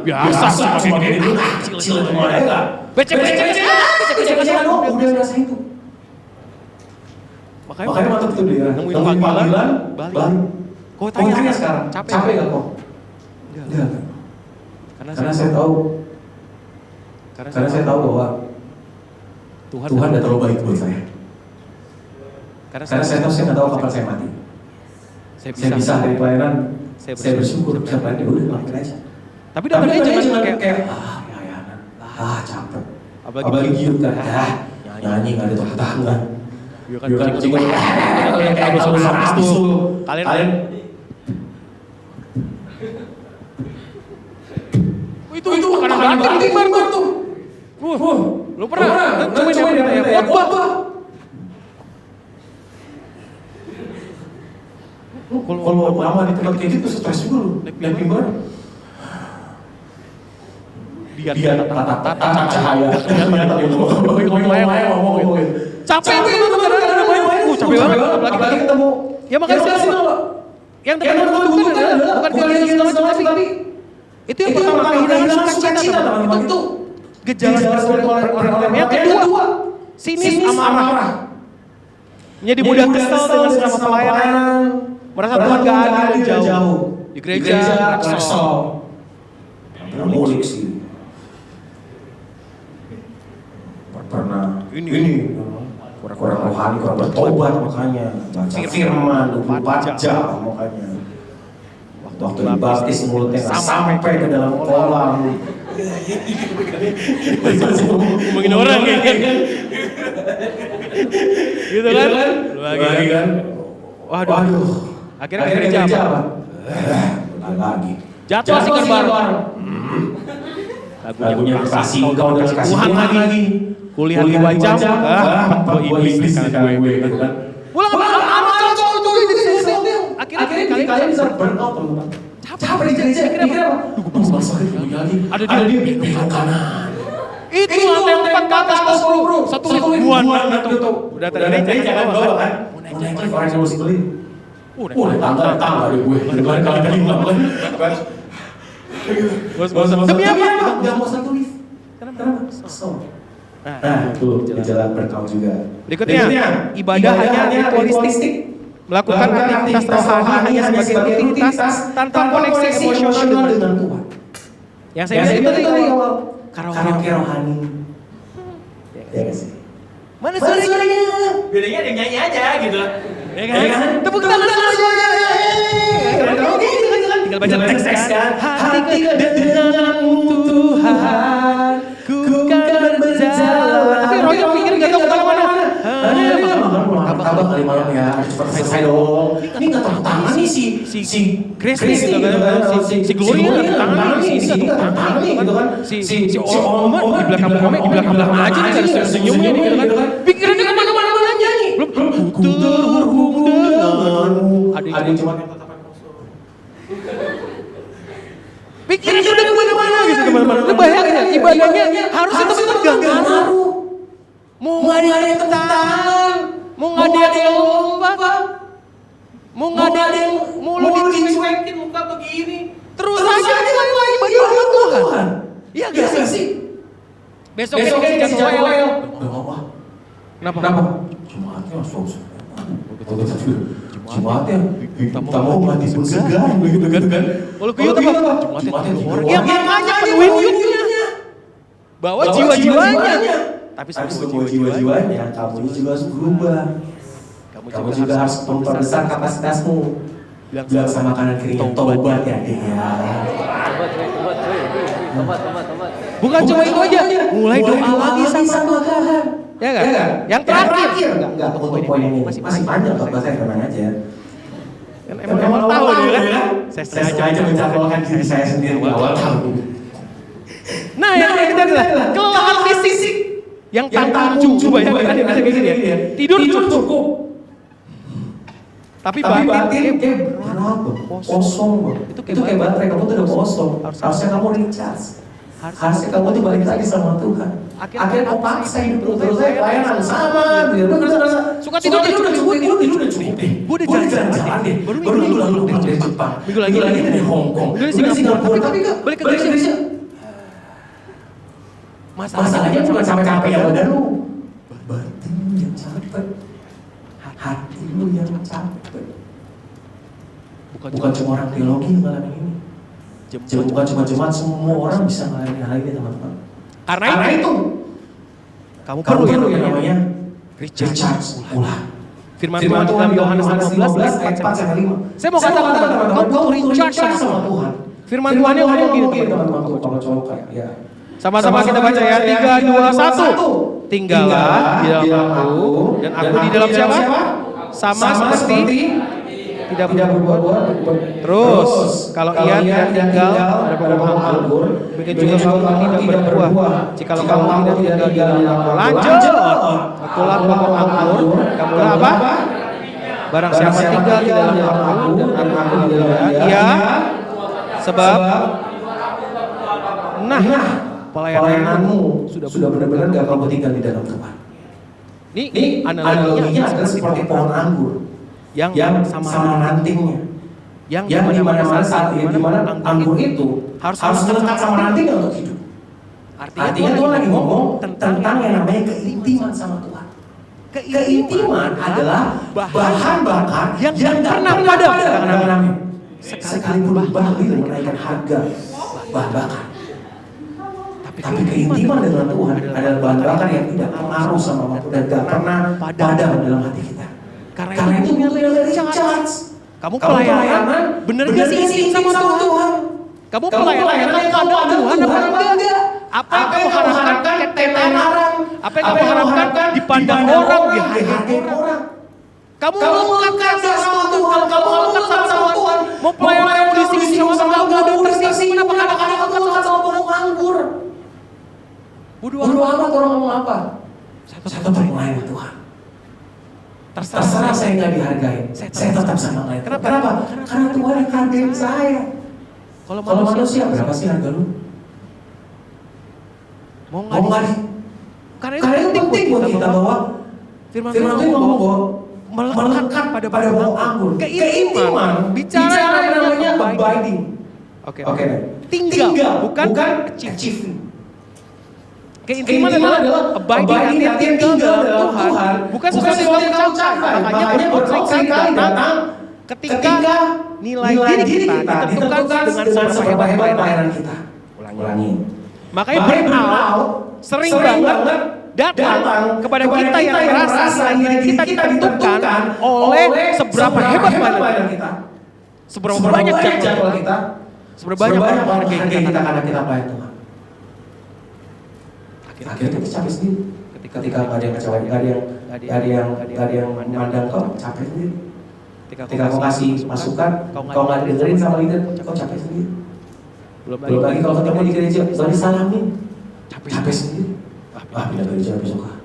Biasa cuma kayak gitu. Kecil semua ya. Becek-becekan doang. Udah rasain tuh. Makanya mantap tuh dia. Nemuin panggilan, balik. Kau tanya sekarang, capek gak kok? Enggak. Karena saya tahu bahwa Tuhan udah terlalu baik buat saya. Karena saya tahu saya nggak tahu kapan saya mati. Saya bisa dari pelayanan, saya bersyukur bisa pelayanan, udah lakuin aja. Tapi datangnya jangan kayak capek. Apalagi giut kan, nyanyi nggak ada tepuk tangan. Kan kucing kayak habis tuh. Kalian itu makanan timbar tuh. Lu pernah? Coba ya. Khotbah. Kalau lama di tempat kayak gitu stres juga lu. Naik mimbar. Dia tatap cahaya. Ngomong. Capek teman-teman. Capek banget apalagi ketemu. Ya makanya saya yang teman-teman bukan kehilangan segala macam tapi itu yang pertama kehilangan sukacita teman-teman. Itu gejala orang-orang yang kedua sinis amarah. Menjadi mudah kesal dengan selama pelayanan. Merasa Tuhan gak adil dan jauh. Di gereja kesel. Mulik sih. Pernah ini kurang rohani, kurang bertobat makanya. Baca firman 24 jam makanya. Waktu dibaptis mulutnya gak sampai ke dalam kolam. Ngomongin orang ya kan. Gitu kan? Lagi kan. Waduh. Akhirnya gereja apa? Lagi. Jatuh sih baru. Lagunya kasih kau dan kasih Tuhan lagi. Kuliah 2 jam. Iblis kan gue. Pulang apa tuh akhirnya kalian bisa burn out teman-teman. Capek di gereja. Akhirnya apa? Gue masuk lagi. Ada dia belok kanan. Itu yang 4 ke atas bro. 1 ribuan itu. Udah tadi jangan bawa kan. Mau naik orang yang mesti beli. Tangga ada gue. Kalian tadi bilang Bos. Demi apa? Gak mau satu lift. Kenapa? Kesel. Nah, tuh jalan berkau juga. Berikutnya, ibadah hanya ritualistik. Melakukan aktivitas rohani hanya sebagai rutinitas tanpa koneksi emosional dengan Tuhan. Yang saya bilang itu tadi awal. Karaoke rohani. Ya gak sih? Mana suaranya? Bedanya ada nyanyi aja gitu. Ya kan? Tepuk tangan aja. Tinggal baca teks kan. Hati denganmu Tuhan, ku kan berjalan. Tapi Roy pikir gak tahu kemana-mana. Martabak kali malam ya, cepat selesai dong. Ini gak tepuk tangan nih si Grace gitu kan. Si Gloria gak tepuk tangan nih, ini gak tepuk tangan nih gitu kan. Si Oma di belakang aja nih, ada senyumnya nih gitu kan. Pikirannya kemana-mana nyanyi. Belum terhubung denganmu. Ada yang cuma tatapan kosong. Pikirannya udah kemana-mana gitu, kemana-mana. Udah bahaya ibadahnya harusnya tapi gak ngaruh. Mau gak ada yang tepuk tangan, mau gak ada yang lompat, mau gak ada yang mulut dicuekin muka begini. Terus aja ibadah Tuhan. Iya gak sih? Besoknya dikasih jadwal. Kenapa? Jumatnya Jumatnya kita mau mati segar begitu kan? Kalau gitu apa? Jumatnya ya makanya penuhin yuknya. Bawa jiwa-jiwanya. Tapi jiwa-jiwanya kamu juga harus berubah. Kamu juga harus memperbesar kapasitasmu. Bilang sama kanan kirinya tobat ya dia. Tobat. Bukan cuma itu aja, mulai doa lagi sama Tuhan. Ya kan? Yang terakhir. Enggak untuk poin ini. Masih panjang kok, saya tenang aja. Emang tahu dia kan? Saya sengaja mencaplokkan diri saya sendiri di awal tahun. Nah, yang ketiga adalah kelelahan fisik yang tanggung. Coba ya, kita bisa kayak gini ya. Tidur cukup. Tapi batin berat, kosong. Itu kayak baterai, kamu tuh udah kosong. Harusnya kamu recharge. Harusnya kamu tuh balik lagi sama Tuhan. Akhirnya kau paksa hidup terus saya pelayanan sama. Suka tidur udah cukup deh. Gue udah jalan-jalan deh. Baru minggu lalu dari Jepang. Minggu lagi dari Hong Kong. Dari Singapura. Tapi balik ke Indonesia. Masalahnya bukan capek-capek yang badan lu. Batin yang capek. Hati lu yang capek. Bukan cuma orang teologi yang ngalamin ini. Bukan cuma jemaat, semua orang bisa ngalamin hal ini teman-teman. Karena itu kamu perlu yang namanya recharge ulang. Firman Tuhan dalam Yohanes 15 ayat 4-5. Saya mau katakan teman-teman, kamu butuh recharge sama Tuhan. Firman Tuhan yang ngomong gini teman-teman, kalau cowok kayak ya. Sama-sama kita baca ya, 3, 2, 1. Tinggallah di dalam aku dan aku di dalam siapa? Sama seperti tidak berbuat. Terus kalau ia tidak tinggal pada pohon anggur, begitu juga kamu tidak berbuah. Jika kamu tidak tinggal di dalam aku, lanjut. Akulah pohon anggur, kamulah apa? Barang siapa tinggal di dalam aku dan aku di dalam dia, sebab pelayananmu sudah benar-benar gak kamu tinggal di dalam Tuhan. Ini analoginya adalah seperti pohon anggur yang sama rantingnya, yang dimana-mana saat dimana anggur itu harus lekat sama rantingnya untuk hidup. Artinya Tuhan lagi ngomong tentang yang namanya keintiman sama Tuhan. Keintiman adalah bahan bakar yang pernah padam. Sekalipun bahlil menaikkan harga bahan bakar. Tapi keintiman dengan Tuhan adalah bahan bakar yang tidak pengaruh sama waktu dan tidak pernah padam dalam hati kita. Karena itu butuh recharge. Kamu pelayanan, bener gak sih intim sama Tuhan? Kamu pelayanan kamu pandang Tuhan apa enggak? Apa yang kamu harapkan ketenaran? Apa yang kamu harapkan dipandang orang, dihargai orang? Kamu lekat sama Tuhan, kamu lekat sama Tuhan. Mau pelayanan kamu di sini sama kamu udah tersinggung. Kenapa kadang-kadang kamu lekat sama pohon anggur? Bodoh amat orang ngomong apa? Saya tetap melayani Tuhan. Terserah saya nggak dihargai, saya tetap sama melayani. Kenapa? Karena Tuhan yang hargain saya. Kalau manusia berapa sih harga lu? Mau nggak di? Karena itu penting buat kita bahwa Firman Tuhan ngomong bahwa melekat pada pohon anggur. Keintiman, bicara namanya abiding. Oke. Tinggal, bukan achieving. Keintiman adalah abiding, artinya tinggal dalam Tuhan. Bukan sesuatu yang kamu capai. Makanya berbuat sekali datang ketika nilai diri kita ditentukan dengan seberapa hebat pelayanan kita. Ulangi. Makanya burnout sering banget datang kepada kita yang merasa nilai diri kita ditentukan oleh seberapa hebat pelayanan kita. Seberapa banyak jadwal kita. Seberapa banyak harga kita karena kita pelayan Tuhan. Akhirnya kita capek sendiri. Ketika nggak ada yang kecewain, nggak ada yang memandang kau, capek sendiri. Ketika kau kasih masukan, kau nggak dengerin sama leader, kau capek sendiri. Belum lagi kalau ketemu di gereja, nggak disalamin, capek sendiri. Pindah gereja besok ah,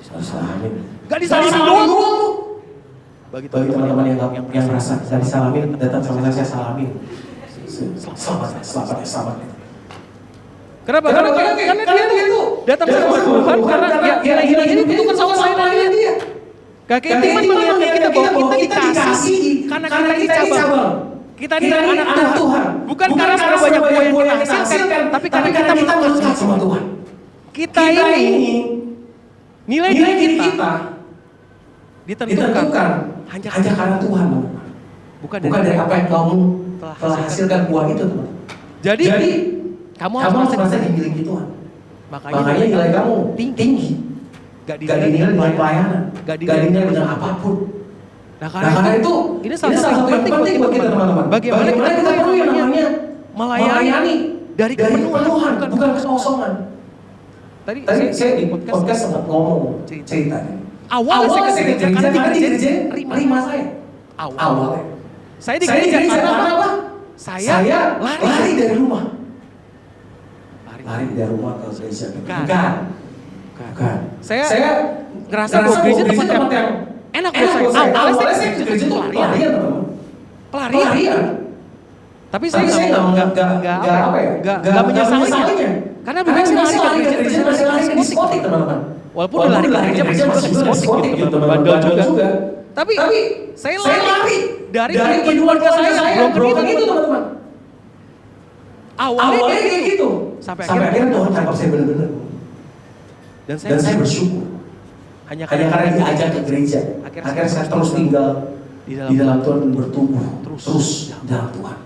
nggak disalamin. Nggak disalamin doang. Bagi teman-teman yang merasa nggak disalamin, datang sama saya salamin. Selamat. Kenapa? Karena dia itu datang sama Tuhan karena nilai-nilai ini bukan sama lain dia. Kakek Iman mengingatkan kita bahwa kita dikasih karena kita ini cabang. Kita ini anak Tuhan. Bukan karena seberapa banyak buah yang kita hasilkan, tapi karena kita melekat sama Tuhan. Kita ini nilai diri kita ditentukan hanya karena Tuhan. Bukan dari apa yang kamu telah hasilkan buah itu, teman. Jadi kamu harus merasa dimiliki Tuhan. Makanya nilai kamu tinggi. Gak dinilai dengan pelayanan. Gak dinilai dengan apapun. Nah karena itu ini salah satu yang penting buat kita teman-teman. Bagaimana kita perlu yang namanya melayani dari kepenuhan, bukan kekosongan. Tadi saya di podcast sempat ngomong ceritanya. Awalnya saya ke gereja karena di gereja terima saya. Awalnya. Saya di gereja karena apa? Saya lari dari rumah. Lari dari rumah ke gereja. Bukan. Saya ngerasa bahwa gereja tempat yang enak buat saya. Awalnya saya ke gereja itu pelarian. Tapi saya nggak menyesalinya. Karena lebih baik saya lari ke gereja daripada lari ke diskotik, teman-teman. Walaupun lari ke gereja masih diskotik gitu, bandel juga. Tapi saya lari dari kehidupan saya sebelum itu, teman-teman. Awalnya kayak gitu. Sampai akhirnya Tuhan tangkap saya benar-benar. Dan saya bersyukur. Hanya karena diajak ke gereja. Akhirnya saya terus tinggal di dalam Tuhan dan bertumbuh terus dalam Tuhan.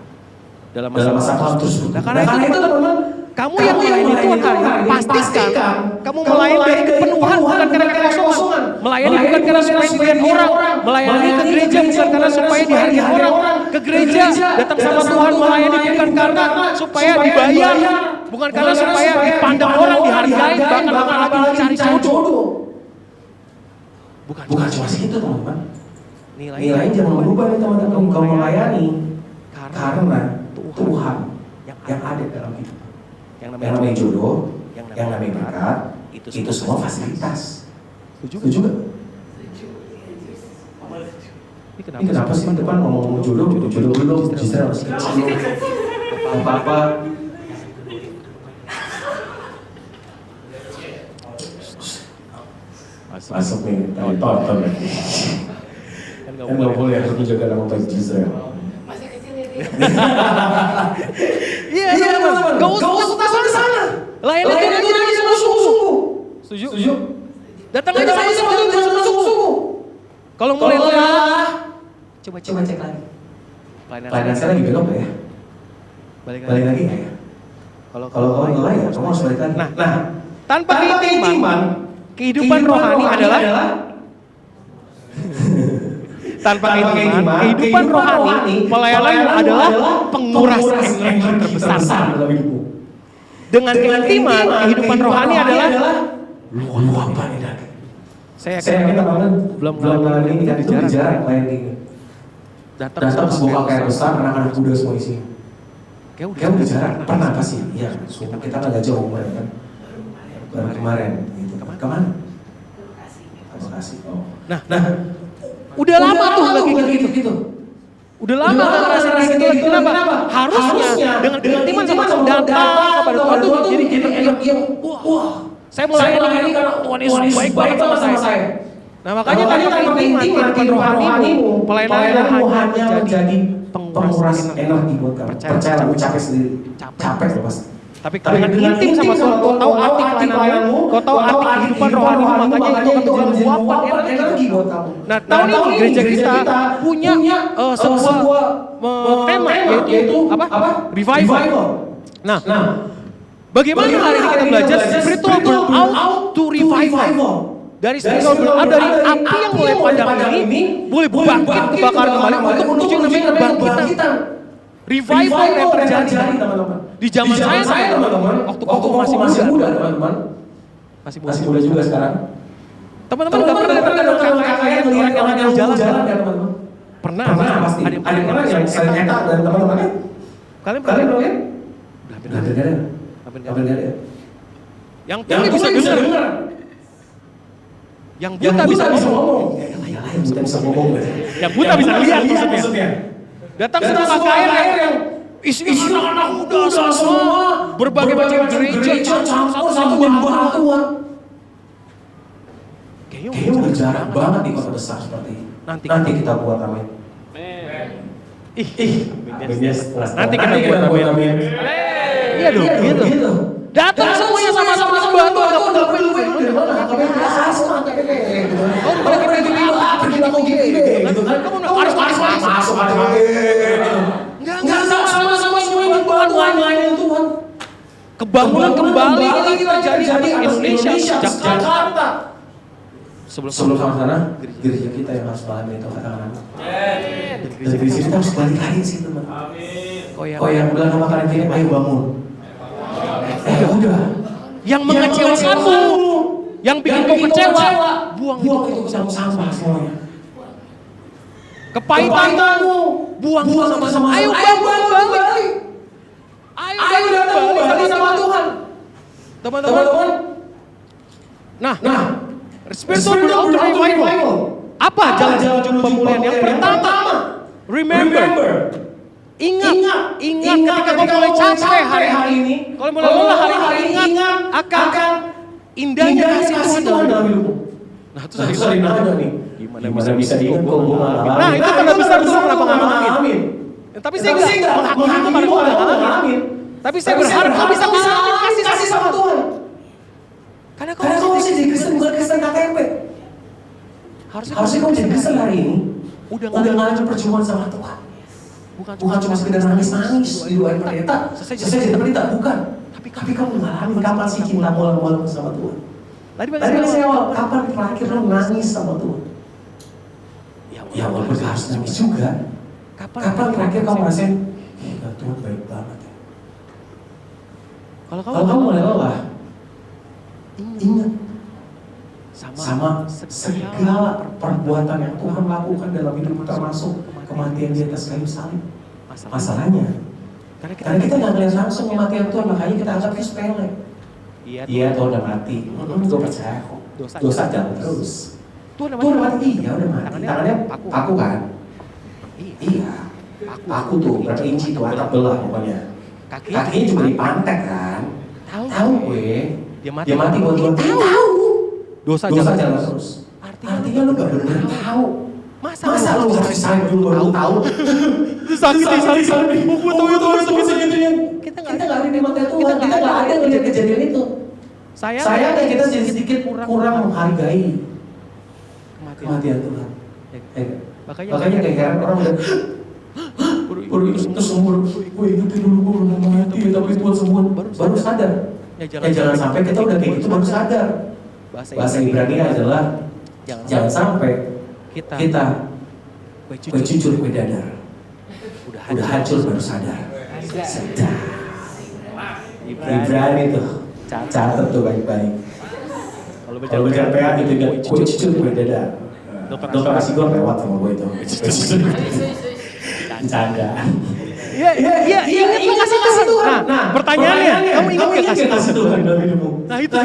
Dalam masa Tuhan terus bertumbuh. Nah karena itu teman-teman, kamu yang melayani Tuhan pastikan kamu melayani dari kepenuhan bukan karena kekosongan. Melayani bukan karena supaya dilihat orang. Melayani ke gereja bukan karena supaya dihargai orang. Ke gereja datang sama Tuhan melayani bukan karena supaya dibayar. Bukan karena supaya dipandang orang, dihargai, bahkan apalagi mencari jodoh. Bukan cuma segitu teman-teman. Nilainya jangan berubah nih teman-teman. Kamu melayani karena Tuhan yang ada dalam hidup. Yang namanya jodoh, yang namanya berkat, itu semua fasilitas. Setuju gak? Ini kenapa sih depan ngomong jodoh belum, justru harus apa-apa. Masuk nih, tonton lagi. Kan gak boleh, harus menjaga nama baik Israel. Masih kecil ya dia. Iya teman-teman, gak usah ke sana. Layani Tuhan aja sama sungguh-sungguh. Setuju? Datang aja sama sungguh-sungguh. Kalau mulai lelah, coba cek lagi. Pelayanan saya lagi belok gak ya? Balik lagi gak ya? Kalau kamu lelah ya, kamu harus balik lagi. Nah, tanpa keintiman, kehidupan rohani adalah tanpa keintiman, kehidupan rohani, pelayanan adalah penguras energi terbesar dalam hidupmu. Dengan keintiman, kehidupan rohani adalah luapan energi. Saya yakin banget belum ini kan jarang lain ini. Datang sebuah KKR besar, anak-anak muda semua isinya. Kayak udah jarang, pernah pasti. Iya, kita kan gak jauh kemarin kan. Baru kemarin. Kemana? Bekasi. Oh. Nah, udah lama tuh lagi gitu. Udah lama gak ngerasain gitu lagi. Kenapa? Harusnya dengan keintiman sama datang kepada Tuhan tuh jadi yang wah. Saya melayani karena Tuhan Yesus baik banget sama saya. Nah makanya tadi keintiman kehidupan rohanimu, pelayananmu hanya menjadi penguras energi buat kamu. Percaya aku capek sendiri. Capek loh pasti. Tapi dengan intim sama Tuhan, kau tahu arti pelayananmu, kau tahu arti kehidupan rohani, makanya itu akan menjadi luapan energi buat kamu. Nah, tahun ini gereja kita punya sebuah tema yaitu apa? Revival. Nah, bagaimana hari ini kita belajar spiritual burnout to revival? Dari spiritual burnout, dari api yang mulai padam ini boleh bangkit kebakaran kembali untuk menuju yang namanya kebangkitan. Revival yang terjadi teman-teman. Di zaman saya teman-teman, waktu masih muda teman-teman. Masih muda juga sekarang. Teman-teman enggak pernah lihat kakak-kakak melihat orang yang jalan kan teman-teman? Pernah pasti. Ada pernah yang saya nyetak dan teman-teman. Kalian pernah lihat? Hampir enggak ada. Yang tuli bisa dengar. Yang buta bisa ngomong. Yang buta bisa ngomong. Yang buta bisa lihat maksudnya. Datang sebuah KKR yang Isinya anak-anak muda semua. Berbagai macam gereja campur satu hamba Tuhan. Kayaknya udah jarang banget di kota besar seperti ini. Nanti kita buat amin. Nanti kita buat amin. Iya dong, gitu. Datang semuanya sama-sama sembah Tuhan. Gak perlu Tuhan. Kebangunan kembali ini terjadi di Indonesia, Jakarta. Sebelum sama sana, gereja kita yang harus pahami itu katakan. Dan di sini kita harus balik lagi sih teman. Oh yang udah nama kalian ini, ayo bangun. Udah. Yang mengecewakanmu, yang bikin kau kecewa, buang itu ke sampah semuanya. Kepahitanmu, buang sama-sama. Ayo balik. Ayo datang kembali sama Tuhan. Teman-teman. Nah, spiritual revival. Apa jalan-jalan pemulihan? Yang pertama, remember. Ingat ketika kau mulai capek hari ini, kalau mulai hari ini ingat akan indahnya kasih Tuhan dalam hidupmu. Nah, itu sering nanya nih. Gimana bisa diingat kalau gue ngalamin? Nah, itu karena besar dulu kenapa nggak ngalamin? Tapi saya nggak menghakimi kepada kau nggak ngalamin. Tapi saya berharap kau bisa ngalamin kasih sama Tuhan. Karena kau masih jadi Kristen, bukan Kristen KTP. Harusnya kau jadi Kristen hari ini. Udah ngalamin perjuangan sama Tuhan. Bukan cuma sekedar nangis didoain pendeta, selesai jadi pendeta, bukan. Tapi kamu ngalamin kapan sih cinta malam-malam sama Tuhan? Tadi saya awal, kapan terakhir lo nangis sama Tuhan? Ya walaupun harus nangis juga. Kapan terakhir kamu ngerasain, Tuhan baik banget ya. Kalau kamu mulai lelah, ingat sama segala perbuatan yang Tuhan lakukan dalam hidup termasuk kematian di atas kayu salib. Masalahnya, karena kita nggak ngeliat langsung kematian Tuhan, makanya kita anggap itu sepele. Iya, Tuhan udah mati. Gue percaya kok. Dosa jalan terus. Tuhan udah mati, iya udah mati. Tangannya paku kan? Iya. Paku tuh, berinci tuh, atap belah pokoknya. Kakinya juga dipantek kan? Tahu gue. Dia mati buat Tuhan. Tahu. Dosa jalan terus. Artinya lu gak bener tahu. Masa lu harus salib dulu baru tahu? Itu sakit. Gue tahu itu harus sakit. Kita gak ada di mata Tuhan. Kita gak ada ngeliat kejadian itu. Sayangnya kita jadi sedikit kurang menghargai kematian Tuhan. Makanya kayak orang udah baru itu semua. Gue ingetin dulu gue udah mati, tapi Tuhan semua baru sadar. Jangan sampai kita udah kayak gitu baru sadar. Bahasa Ibrani adalah jangan sampai kita kue jujur kue dadar. Udah hancur baru sadar. Sedap. Ibrani tuh catat tuh baik-baik. Kalau bicara PA gitu kan kue jujur kue dadar. Dokter kasih gue lewat sama gue itu. Bercanda. Iya, ingat lo kasih Tuhan. Nah, pertanyaannya, kamu ingat gak kasih Tuhan dalam hidupmu? Nah itu.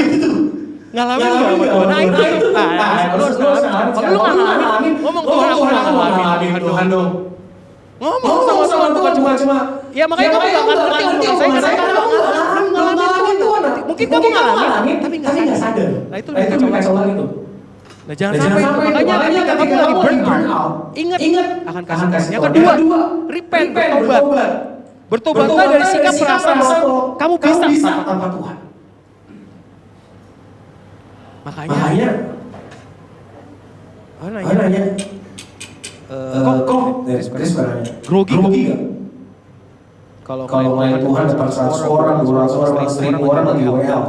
Ngalamin gak sama Tuhan? Nah itu. Kalau lu gak ngalamin, ngomong Tuhan aku gak ngalamin Tuhan dong. Ngomong sama bukan cuma. Ya makanya kamu gak akan ngerti omongan saya. Karena kamu gak ngalamin Tuhan. Mungkin kamu ngalamin, tapi gak sadar. Nah itu lebih kacau lagi tuh. Nah jangan sampai itu. Makanya ketika kamu lagi burn out, ingat akan kasih. Yang kedua, repent, bertobat. Bertobatlah dari sikap perasaan bahwa kamu bisa tanpa Tuhan. Makanya nanya, kok dari sebenarnya grogi gak? Kalau ngeliat Tuhan dapat 100 orang, 200 orang, 1000 orang lagi WL.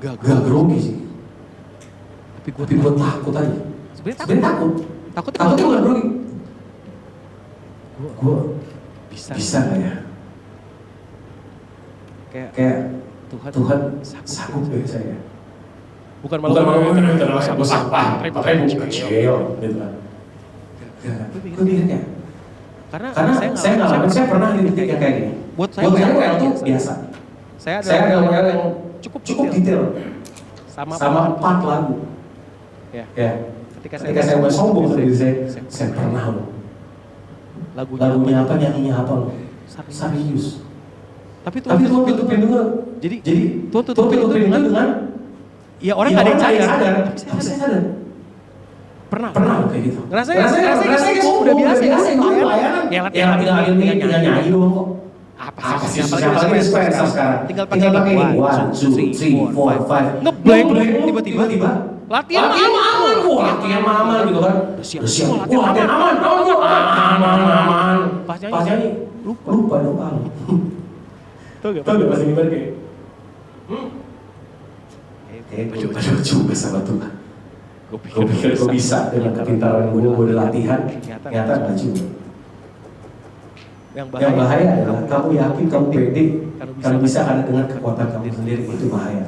Gak grogi sih. Tapi gue takut aja. Sebenernya takut. Takutnya bukan grogi. Gue bisa gak ya? Kayak Tuhan sanggup gak saya? Bukan malah gue sampah, makanya gue kecil gitu kan. Gue mikirnya karena saya ngalamin, saya pernah di titik yang kayak gini. Buat saya WL itu biasa. Saya ada WL yang cukup detail sama 4 lagu. Ya. Ketika saya mau sombong dari saya pernah loh. Lagunya apa, nyanyinya apa loh. Serius. Tapi Tuhan tutupin denger. Jadi Tuhan tutupin dengan ya orang nggak ada yang sadar. Tapi saya sadar. Pernah kayak gitu. Rasanya udah biasa ya pelayanan. Ya latihan tinggal nyanyi doang kok. Apa sih apalagi sekarang. Tinggal pakai 1, 2, 3, 4, 5. Ngeblank tiba-tiba. Latihan aman gitu kan. Siap. Latihan aman. Pas nyanyi lupa doa. Tahu gak pas ngibar kayak berdoa juga sama Tuhan. Gue pikir gue bisa dengan kepintaran gue udah latihan, ternyata nggak juga. Yang bahaya adalah kamu yakin, kamu pede, kamu bisa karena dengan kekuatan kamu sendiri, itu bahaya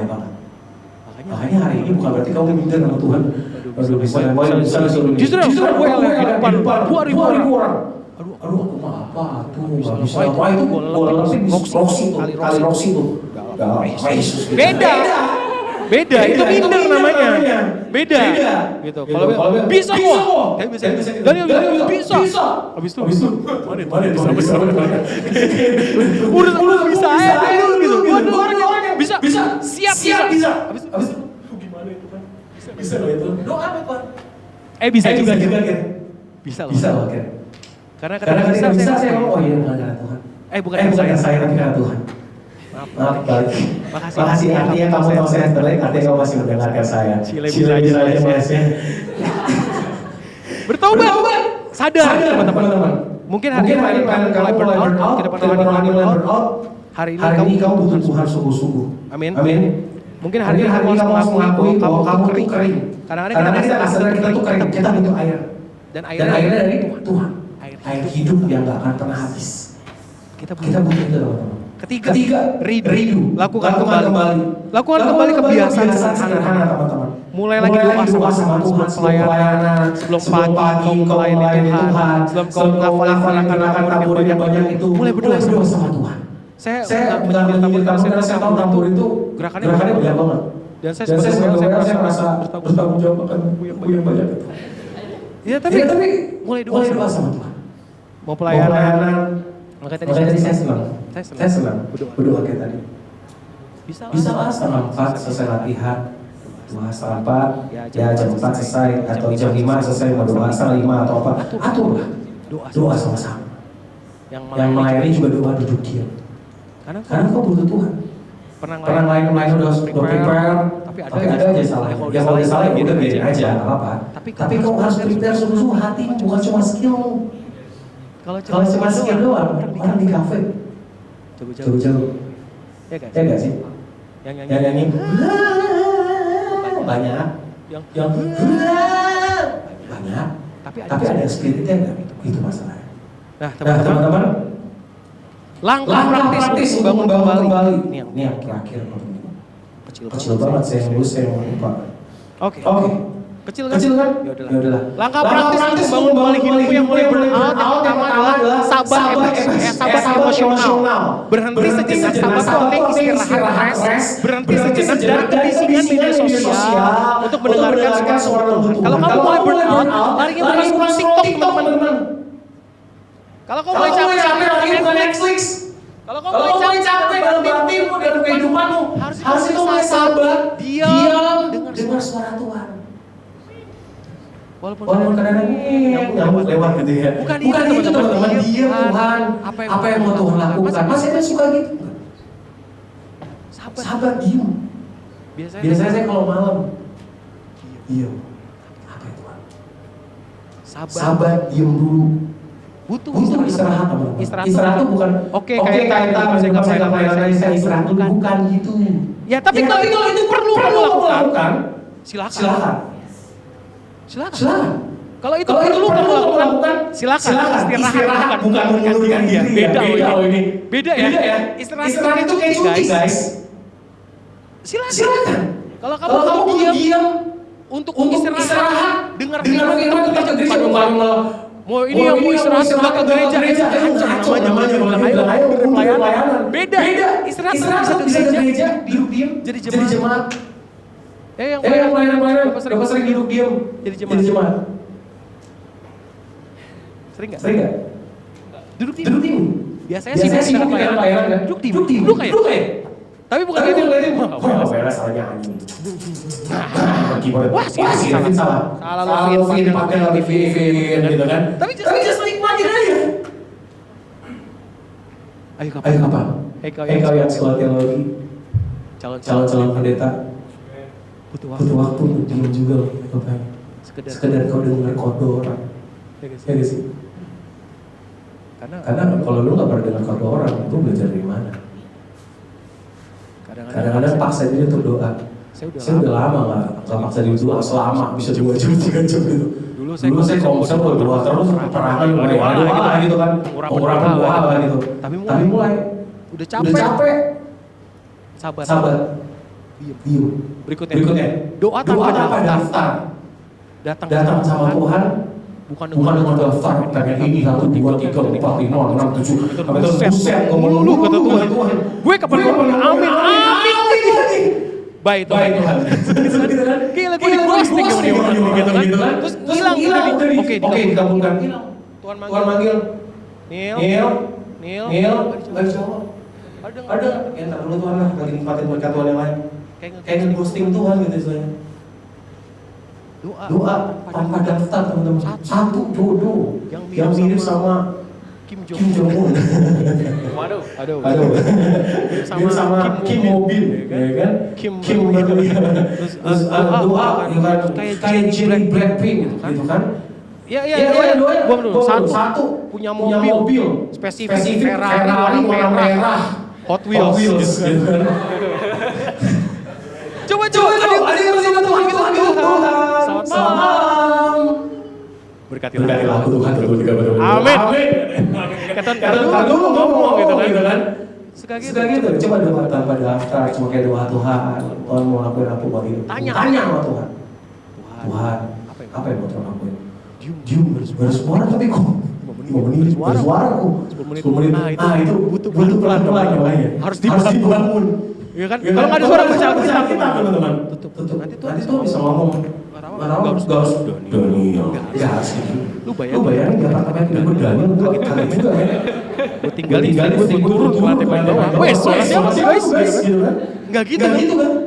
banget. Makanya hari ini bukan berarti kamu minder sama Tuhan. Aduh bisa justru gue yang lagi depan 2.000 orang. Aduh aku mah apa tuh nggak bisa. Wah itu gue lebih kali Roxy tuh. Beda, itu minder namanya. Beda. Gitu. Kalau bisa kok. Daniel bisa. Habis itu. Mana bisa. Udah bisa aja gitu. Waduh orangnya bisa. Siap bisa. Habis itu gimana itu kan? Bisa loh itu. Doa apa Pak? Bisa juga kan. Bisa loh kan. Karena bisa saya ngomong, oh iya bukan karena Tuhan. Bukan karena saya tapi karena Tuhan. Maaf balik. Makasih artinya kamu tahu saya terbaik, artinya kamu masih mendengarkan saya. Cile bisa aja. Bertobat. Sadar teman-teman. Mungkin hari ini mulai burn out, kita mulai burn out. Hari ini kamu butuh Tuhan sungguh-sungguh. Amin. Mungkin hari ini kamu harus mengakui bahwa kamu tuh kering. Kadang-kadang kita sadar kita tuh kering, kita butuh air. Dan airnya dari Tuhan. Air hidup yang gak akan pernah habis. Kita butuh itu teman-teman. Ketiga, rindu. Lakukan kembali kebiasaan sederhana teman-teman. Mulai lagi doa sama Tuhan sebelum pelayanan, sebelum pagi kau melayani Tuhan, sebelum kau menghafalkan tabur yang banyak itu, mulai berdoa sama Tuhan. Saya mengambil tabur karena saya tahu tabur itu gerakannya banyak banget. Dan saya sebenarnya saya merasa bertanggung jawab akan buku yang banyak itu. Ya tapi mulai doa sama Tuhan. Mau pelayanan. Makanya tadi saya senang berdoa kayak tadi. Bisa lah setengah 4 selesai latihan, 2:30 ya jam 4 selesai atau jam 5 selesai mau doa setengah 5 atau apa. Aturlah doa sama-sama. Yang melayani juga doa duduk diam. Karena kau butuh Tuhan. Pernah lain udah prepare, tapi ada aja salah. Ya kalau salah ya udah biarin aja, nggak apa-apa. Tapi kau harus prepare sungguh-sungguh hati, bukan cuma skill. Kalau cuma skill doang, orang di kafe jauh-jauh. Ya gak sih? Yang nyanyi banyak, yang banyak. Tapi ada spiritnya nggak? Itu masalahnya. Nah teman-teman, langkah praktis membangun kembali. Ini yang terakhir. Kecil banget saya lupa. Oke. Kecil kan? Ya udahlah. Langkah praktis membangun kembali hidupmu yang mulai burn out, yang pertama adalah sabar emosional. Berhenti sejenak, sabar istirahat, rest. Berhenti sejenak dari kebisingan media sosial untuk mendengarkan suara Tuhan. Kalau kamu mulai burn out, larinya bukan scroll TikTok teman-teman. Kalau kamu mulai capek lagi bukan Netflix. Kalau kamu mulai capek dalam hatimu dan kehidupanmu, harus itu mulai sabar, diam, dengar suara Tuhan. Walaupun kadang-kadang nyamuk lewat gitu ya. Bukan itu teman-teman, diam Tuhan. Apa yang mau Tuhan lakukan? Masih ada suka gitu. Sabar, diam. Biasanya saya kalau malam diam. Apa itu Tuhan? Sabar, diam dulu. Butuh istirahat teman-teman. Istirahat itu bukan oke kayak saya istirahat dulu, bukan gitu. Ya tapi kalau itu perlu lakukan, silakan. Kalau itu perlu kamu lakukan, silakan. Istirahat bukan mengundurkan diri. Beda ya. Istirahat itu kayak cuti guys. Silakan. Kalau kamu diam untuk istirahat, dengar firman kita ke depan mau ini yang mau istirahat ke gereja namanya ayo pelayanan. Beda. Istirahat bisa ke gereja, duduk diam, jadi jemaat. Yang pelayanan udah sering duduk diam jadi jemaat. Sering nggak? Duduk di Biasanya sih mau kita pelayaran kan? Duduk kayak. Tapi bukan itu. Wah, beres salahnya anjing. Wah, salah. Salah lo pakai lagi gitu kan. Tapi just nikmatin aja. Ayo kapan? Kau yang sekolah teologi. Calon pendeta. Butuh waktu untuk diam juga loh. Sekedar kau dengar kode orang. Ya gak sih? Karena kalau lu gak pernah dengar kode orang, itu belajar dari mana? Kadang-kadang paksa diri untuk doa. Saya udah lama gak paksa diri doa selama bisa 2 jam, 3 jam gitu. Dulu saya kalau misalnya mau doa terus pernah doa gitu kan. Orang doa gitu. Tapi mulai udah capek. Sabar. Diam. Berikutnya. Doa tanpa daftar. Datang sama Tuhan. Bukan dengan daftar, pengen ini 1, 2, 3, 4, 5, 6, 7. Sampai terus buset ngomong lu kata Tuhan. Gue kapan amin. Baik Tuhan. Gila gue di ghosting gitu kan. Terus hilang udah oke dikabulkan. Tuhan manggil. Nil. Gak jawab. Ada. Ya tak perlu Tuhan lah, lagi nikmatin berkat Tuhan yang lain. Kayak nge-ghosting Tuhan gitu istilahnya. Doa tanpa daftar teman-teman. Satu jodoh yang mirip sama Kim Jong Un. Aduh. Mirip sama Kim Mobil, ya kan? Kim terus doa kayak Jennie Blackpink gitu kan? Iya. Gua satu punya mobil spesifik Ferrari warna merah Hot Wheels gitu kan. Coba ada yang bersama Tuhan. Selamat malam. Berkatilah aku Tuhan. Amin. Kata dulu ngomong gitu kan. Sekali gitu. Coba doa tanpa daftar, cuma kayak doa Tuhan. Tuhan mau lakuin apa buat hidup? Tanya sama Tuhan. Tuhan, apa yang mau Tuhan lakuin? Diam bersuara tapi kok 5 menit bersuara kok 10 menit. Itu butuh pelan-pelan namanya. Harus dibangun. Iya kan? Kalau nggak ada suara bercakap kita teman-teman. Tutup. Nanti tuh bisa ngomong. Gak harus Daniel. Gak harus gitu. Lu bayangin di apartemen gue Daniel gue kaget juga kan. Gue tinggalin gue turun ke lantai bawah. Wes, suara siapa sih guys? Gak gitu kan?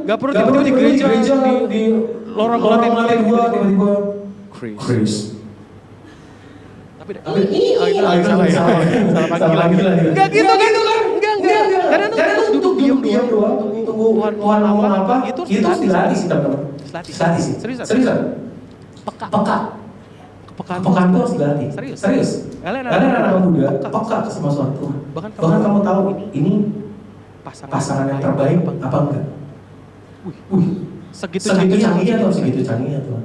Gak perlu tiba-tiba di gereja di lorong lantai 2 tiba-tiba Chris. Tapi salah panggilan. Enggak gitu kan? Enggak. Karena duduk diam doang. Tunggu Tuhan ngomong apa? Itu dilatih sih teman-teman. Dilatih sih. Seriusan. Peka. Kepekaan itu harus dilatih. Serius. Kalian anak muda peka sama suatu Tuhan. Bahkan kamu tahu ini pasangan yang terbaik apa enggak? Wih. Segitu canggihnya Tuhan.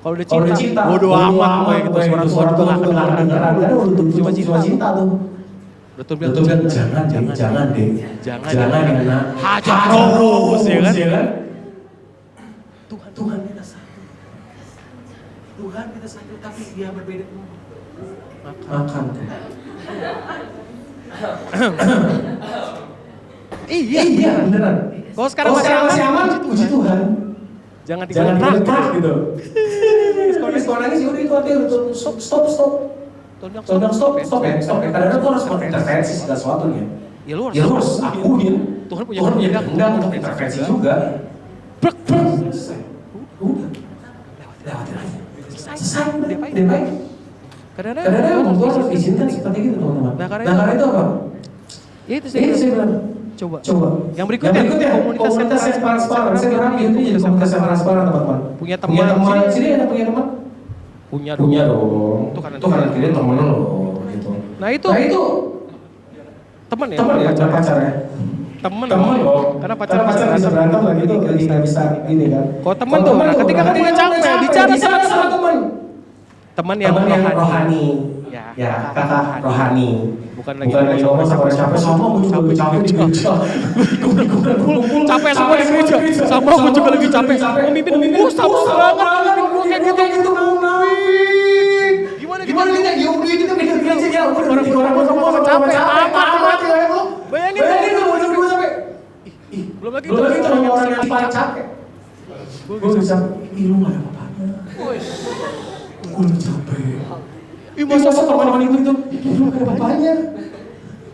Kalau udah cinta, bodo amat gitu suara Tuhan kedengaran. Cuma cinta tuh. Betul kan? Jangan deh. Jangan ya nak. Hajar terus ya kan? Tuhan kita satu. Tapi dia berbeda. Makan. Iya beneran. Kalau sekarang masih aman, puji Tuhan. Jangan tinggal gitu. Sekolah nangis udah itu artinya stop. Tolong stop ya. Kadang-kadang tuh harus mengintervensi segala sesuatu ya. Ya lu harus akuin. Tuhan punya kehendak untuk intervensi juga. Selesai. Udah. Lewatin aja. Selesai. Dia baik. Kadang-kadang Tuhan harus izinkan seperti itu teman-teman. Nah karena itu apa? Ya itu saya bilang. Coba. Yang berikutnya komunitas yang transparan. Saya berharap itu jadi komunitas yang transparan teman-teman. Punya teman. Sini ada punya teman? Punya dong. Itu karena dia temen lo gitu. Nah itu teman ya pacarnya. Temen loh. Karena pacar bisa berantem lagi itu nggak bisa ini kan. Kalau temen tuh, ketika kamu udah capek bicara sama teman. Teman yang rohani. Ya kakak rohani. Bukan lagi ngomong sama capek gue capek di gereja. Capek semua di gereja. Sama gue juga lagi capek. Memimpin sama banget. Gue kayak gitu. Gimana kita kita pindah gereja ya. Orang sama capek. Amat. Bayangin gue capek. Belum lagi orang yang paling capek. Gue bisa lu gak ada apa-apanya. Gue capek. Ih masa kamar mandi itu? Belum ada bapaknya.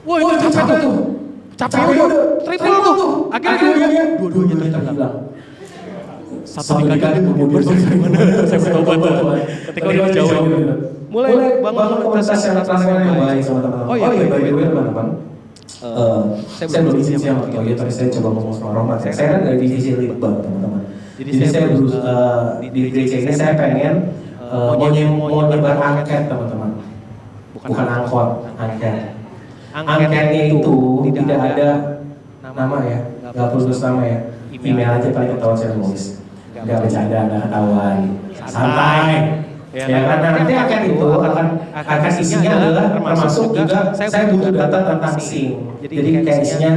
Wah itu capek tuh. Capek udah triple tuh. Akhirnya dua-duanya terhilang. Satu dikali kemudian dari mana? Saya bertobat tuh. Ketika udah dijauhin. Mulai bangun komunitas yang transparan yang baik sama teman-teman. Oh iya, baik teman-teman. Saya belum izin sama Toyo, tapi saya coba ngomong sama Roman. Saya kan dari divisi litbang teman-teman. Jadi saya di gereja ini saya pengen mau nyebar angket teman-teman. Bukan angkot, angket. Angketnya itu tidak ada nama ya, nggak perlu tulis nama ya. Email aja paling ketahuan saya nulis. Nggak bercanda, nggak ketahuan. Santai. Ya kan nanti angket itu akan isinya adalah termasuk juga saya butuh data tentang SIM. Jadi kayak isinya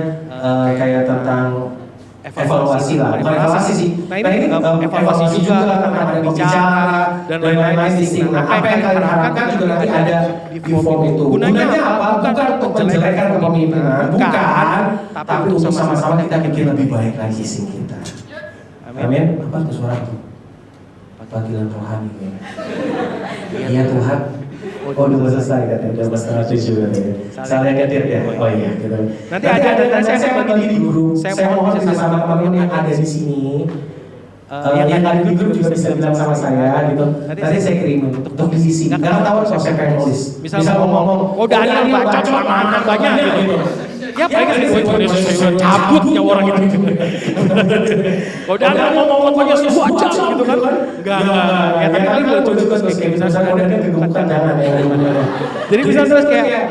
kayak tentang evaluasi lah, bukan evaluasi sih. Nah ini evaluasi juga tentang ada bicara dan lain-lain di SIM. Nah apa yang kalian harapkan juga nanti ada di form itu. Gunanya apa? Bukan untuk menjelekkan kepemimpinan, bukan. Tapi untuk sama-sama kita bikin lebih baik lagi SIM kita. Amin. Apa tuh suara tuh? Panggilan rohani ya. Iya Tuhan. Oh udah selesai katanya, udah 6:30 katanya. Salah ngetir ya. Oh iya gitu. Nanti ada saya bagi di grup. Saya mohon sama teman-teman yang ada di sini. Yang ada di grup juga bisa bilang sama saya gitu. Nanti saya kirimin untuk diisi. Nggak tahu kalau saya pengen nulis. Bisa ngomong. Oh Daniel baca ceramah banyak gitu. Ya pengen saya cabut nyawa orang itu. Kalau Daniel ngomong pokoknya semua aja gitu kan. Enggak. Ya tapi kali boleh coba kayak misalnya modelnya kegemukan jangan ya. Jadi bisa terus kayak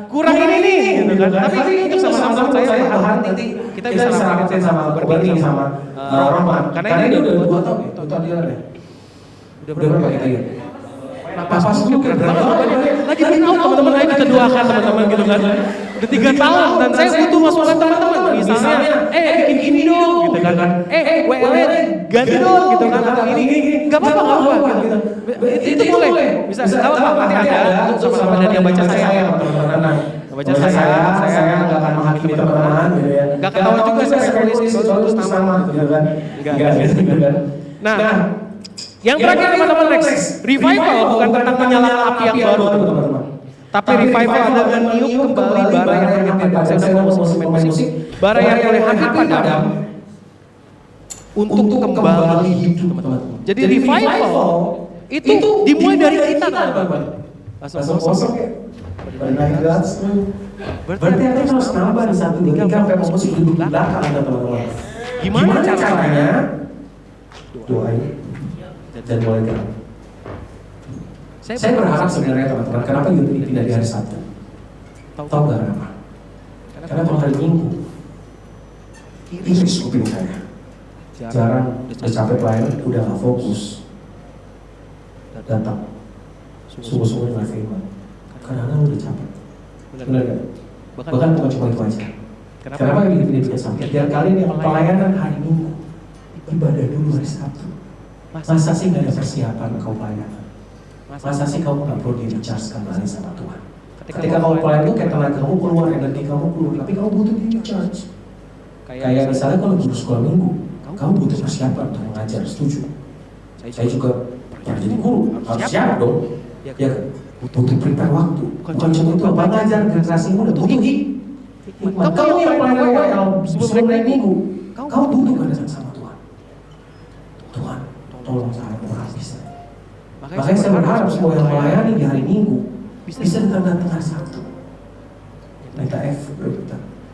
kurang ini nih gitu kan. Tapi untuk sama-sama saya paham nanti kita bisa rapatin sama Bernie sama Roman. Karena ini udah 2 tahun ya, 2 tahun dia ya. Udah berapa kita ya? Pas dulu berapa? Lagi teman-teman ayo kita doakan teman-teman gitu kan. Udah 3 tahun dan saya butuh masukan teman-teman. Misalnya, bikin ini dong gitu kan. WL ganti dong gitu kan. Ini enggak apa-apa gitu. Itu boleh. Bisa enggak apa-apa nanti ada untuk sama-sama dari yang baca saya teman-teman. Baca saya enggak akan menghakimi teman-teman gitu ya. Enggak ketahuan juga saya tulis terus nama gitu kan. Enggak gitu kan. Nah, yang terakhir teman-teman Rex, revival bukan tentang menyalakan api yang baru teman-teman. Tapi revival adalah meniup kembali bara yang pernah padam. Saya ngomong main musik, bara yang oleh hati padam untuk kembali hidup teman-teman. Jadi revival itu dimulai dari kita teman-teman. Langsung kosong ya. Berarti kita harus nambah di 1, 2, 3 sampai musik duduk di belakang teman-teman. Gimana caranya? Doain dan mulai gerak. Saya berharap sebenarnya teman-teman, kenapa YouTube ini tidak di hari Sabtu? Tahu nggak kenapa? Karena kalau hari Minggu, iris kuping saya. Jarang udah capek pelayanan, udah nggak fokus. Datang, sungguh-sungguh nggak firman. Karena udah capek. Benar nggak? Bahkan bukan cuma itu aja. Kenapa ini tidak sampai? Biar kalian yang pelayanan hari Minggu, ibadah dulu hari Sabtu. Masa sih nggak ada persiapan kau pelayanan? Masa sih kamu nggak perlu di-recharge kembali sama Tuhan? Ketika kamu pelayan itu kayak tenaga kamu keluar, energi kamu keluar, tapi kamu butuh di-recharge. Kayak misalnya kalau guru sekolah minggu, kamu butuh persiapan untuk mengajar, setuju? Saya juga pernah jadi guru, harus siap dong. Ya butuh prepare waktu. Bukan cuma itu, apa ngajar generasi muda, butuh hikmat. Kamu yang pelayan WL sebelum naik minggu, kamu butuh kedekatan sama Tuhan. Tuhan, tolong saya menghabiskan. Makanya saya berharap semua yang melayani di hari Minggu bisa datang hari Sabtu. Minta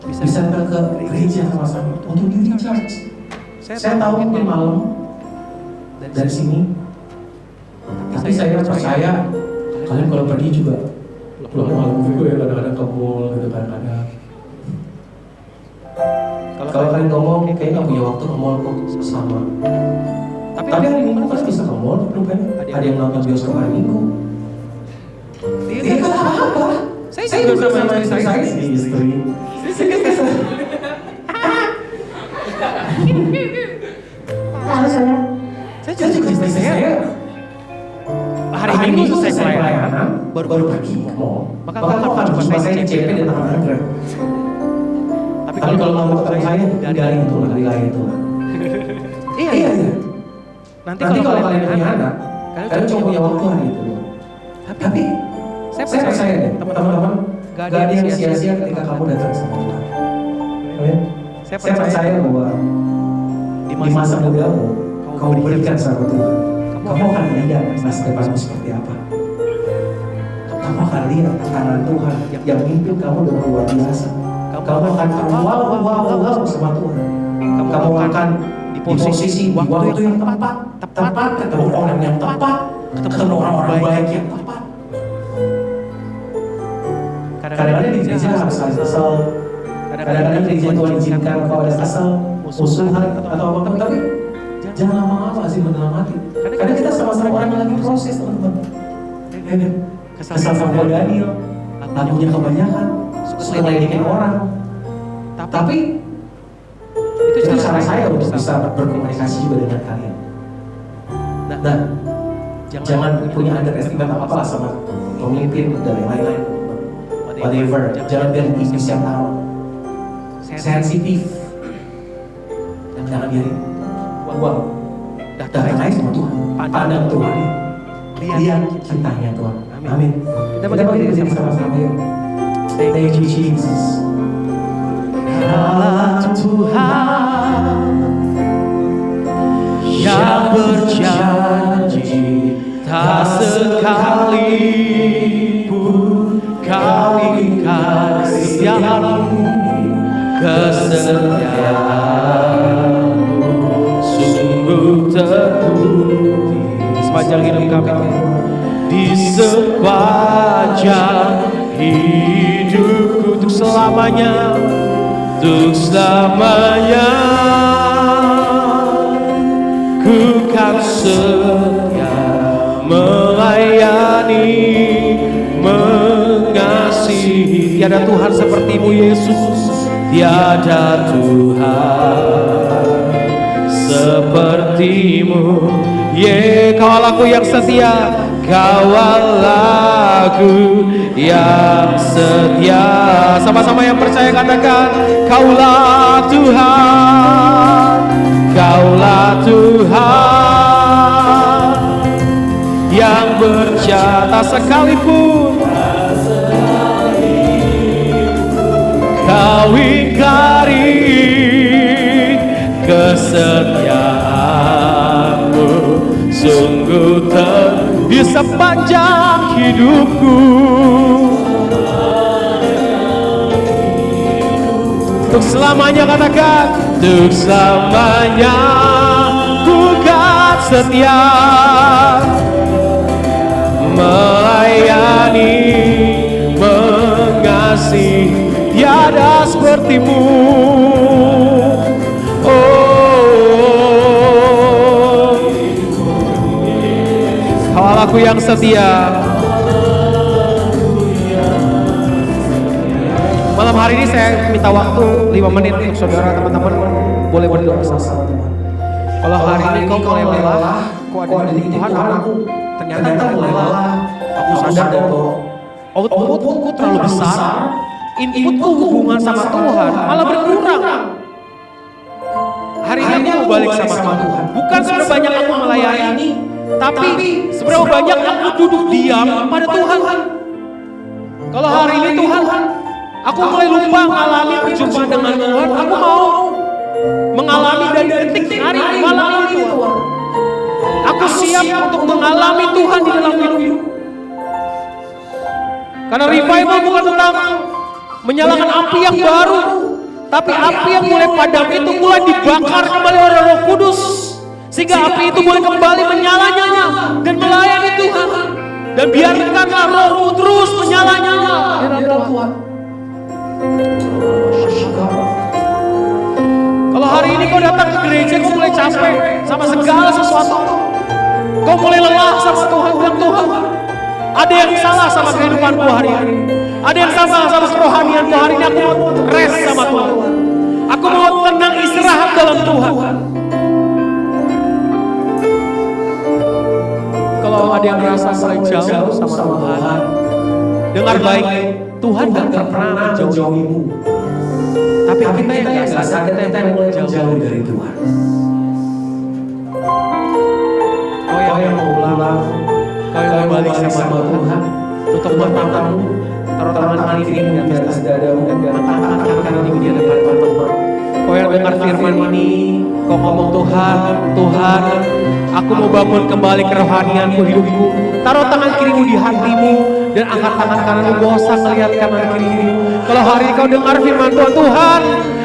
bisa datang ke gereja sama-sama untuk di recharge. Saya tahu mungkin malam dari sini, tapi saya percaya kalian kalau pergi juga pulang malam juga ya, kadang-kadang ke mall gitu kadang-kadang. Kalau kalian ngomong kayaknya nggak punya waktu ke mall kok sama. Tapi hari Minggu kan bisa ke mall, bukan? Ada yang nonton bioskop hari Minggu. Iya kan apa? Saya juga sama istri saya. Saya juga istri saya. Hari Minggu selesai pelayanan, baru pergi ke mall. Maka kalau akan jumpa saya di CP di tengah Grab. Tapi kalau mau ketemu saya dari itu, dari itu. Iya. Nanti kalau kalian punya anak, kalian cuma punya waktu hari itu. Tapi saya percaya deh, teman-teman, gak ada yang sia-sia ketika kamu datang sama Tuhan. Amin. Saya percaya bahwa di masa mudamu kau diberikan sama Tuhan. Kamu akan lihat masa depanmu seperti apa. Kamu akan lihat tangan Tuhan yang mimpin kamu dengan luar biasa. Kamu akan wow sama Tuhan. Kamu akan di posisi di waktu yang tepat, ketemu orang yang tepat, ketemu orang-orang baik yang tepat. Kadang-kadang di gereja harus ada kesel. Kadang-kadang di gereja Tuhan izinkan kau ada kesel, musuhan atau apa, tapi jangan lama-lama sih menyelamatin. Karena kita sama-sama orang yang lagi proses, teman-teman. Kesal sama Daniel, lagunya kebanyakan, suka ngeledekin orang. Tapi itu cara saya untuk bisa berkomunikasi juga dengan kalian. Nah, jangan punya underestimate apa-apa sama pemimpin dan lain-lain. Whatever, jangan biarin iblis yang tahu. Sensitif. Jangan biarin. Buang. Datang aja sama Tuhan. Pandang Tuhan. Lihat cintanya Tuhan. Amin. Kita berdiri sama-sama yuk. Thank you Jesus. Allah Tuhan yang berjanji tak sekali pun kau ingkar setiamu, kesetiaanmu sungguh terbukti sepanjang hidup kami, di sepanjang hidupku untuk selamanya, untuk selamanya ku kan setia melayani, mengasihi. Tiada Tuhan sepertimu Yesus, tiada Tuhan sepertimu. Kau aku yang setia, Kawal aku yang setia. Sama-sama yang percaya katakan, Kaulah Tuhan, Kaulah Tuhan yang berjata sekalipun Kau ingkari kesetiaanmu sungguh di sepanjang hidupku, untuk selamanya katakan, untuk selamanya ku kan setia melayani, mengasihi, tiada sepertimu. Aku yang setia. Malam hari ini saya minta waktu 5 menit untuk saudara, teman-teman boleh berdoa sama-sama. Kalau hari ini kau mulai lelah, kau ada di Tuhan, aku ternyata mulai lelah. Aku sadar bahwa outputku terlalu besar, inputku hubungan sama Tuhan malah berkurang. Hari ini aku balik sama Tuhan. Bukan seberapa banyak aku melayani, tapi seberapa banyak aku duduk diam pada Tuhan. Kalau hari ini Tuhan, aku mulai lupa mengalami perjumpaan dengan Tuhan. Aku mau mengalami dari detik hari malam ini Tuhan. Aku siap untuk mengalami Tuhan di dalam hidup. Karena revival bukan tentang menyalakan api yang baru, tapi api yang mulai padam itu mulai dibakar kembali oleh Roh Kudus. Sehingga api itu boleh kembali menyala-nyala dan melayani Tuhan. Dan biarkanlah Roh-Mu terus menyala-nyala di dalam Tuhan. Kalau hari ini kau datang ke gereja, kau mulai capek sama segala sesuatu. Kau mulai lelah sama Tuhan, bilang Tuhan, ada yang salah sama kehidupanku hari ini. Ada yang salah sama kerohanianku hari ini. Aku mau rest sama Tuhan. Aku mau tenang istirahat dalam Tuhan. Kalau ada yang merasa mulai jauh sama Tuhan, dengar baik, Tuhan gak pernah menjauhimu. Tapi kita yang gak sadar, kita yang mulai jauh dari Tuhan. Kau yang mau pulang, kau yang mau balik sama Tuhan. Tutup matamu, taruh tangan kirimu di atas dadamu, dan angkat tangan kananmu di hadapan Tuhan. Kau yang dengar firman ini, kau ngomong Tuhan, aku mau bangun kembali kerohanianku, hidupku. Taruh tangan kirimu di hatimu dan angkat tangan kananmu, gak usah melihat kanan kirimu. Kalau hari ini kau dengar firman Tuhan,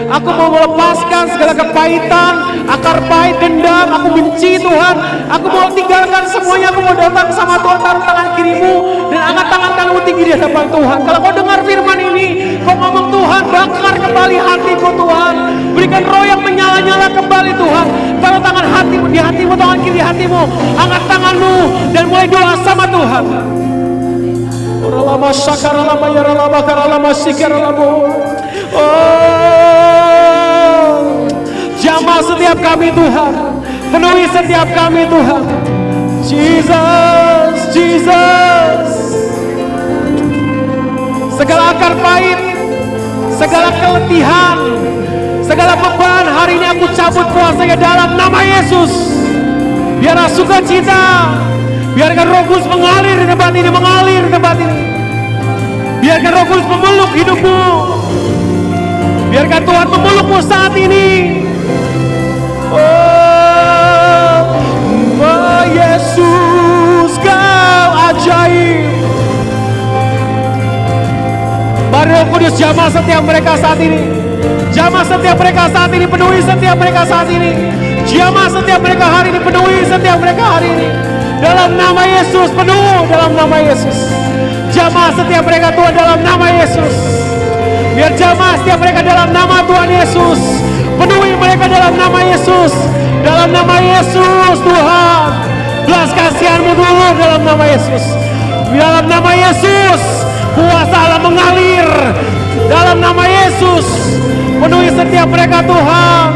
aku mau melepaskan segala kepahitan, akar pahit, dendam, aku benci Tuhan. Aku mau tinggalkan semuanya, aku mau datang sama Tuhan. Taruh tangan kirimu dan angkat tangan kananmu tinggi di hadapan Tuhan. Kalau kau dengar firman ini, kau ngomong Tuhan, bakar kembali hatiku Tuhan. Berikan roh yang menyala-nyala kembali Tuhan. Taruh tangan hatimu di hatimu, tangan kiri di hatimu. Angkat tanganmu dan mulai doa sama Tuhan. Oralama syakaralama yaralama karalama sikaralama. Oh, jamah setiap kami Tuhan, penuhi setiap kami Tuhan. Jesus, Jesus. Segala akar pahit, segala keletihan, segala beban hari ini aku cabut kuasanya dalam nama Yesus. Biarlah sukacita, biarkan Roh Kudus mengalir di tempat ini, mengalir di tempat ini. Biarkan Roh Kudus memeluk hidupmu. Biarkan Tuhan memelukmu saat ini. Oh Yesus, kau ajaib. Mari Roh Kudus jamah setiap mereka saat ini. Jamah setiap mereka saat ini, penuhi setiap mereka saat ini. Jamah setiap mereka hari ini, penuhi setiap mereka hari ini. Dalam nama Yesus, penuh dalam nama Yesus. Jamah setiap mereka Tuhan dalam nama Yesus. Biar jamah setiap mereka dalam nama Tuhan Yesus. Penuhi mereka dalam nama Yesus. Dalam nama Yesus Tuhan. Belas kasihan-Mu dulu dalam nama Yesus. Dalam nama Yesus. Kuasa Allah mengalir. Dalam nama Yesus. Penuhi setiap mereka Tuhan.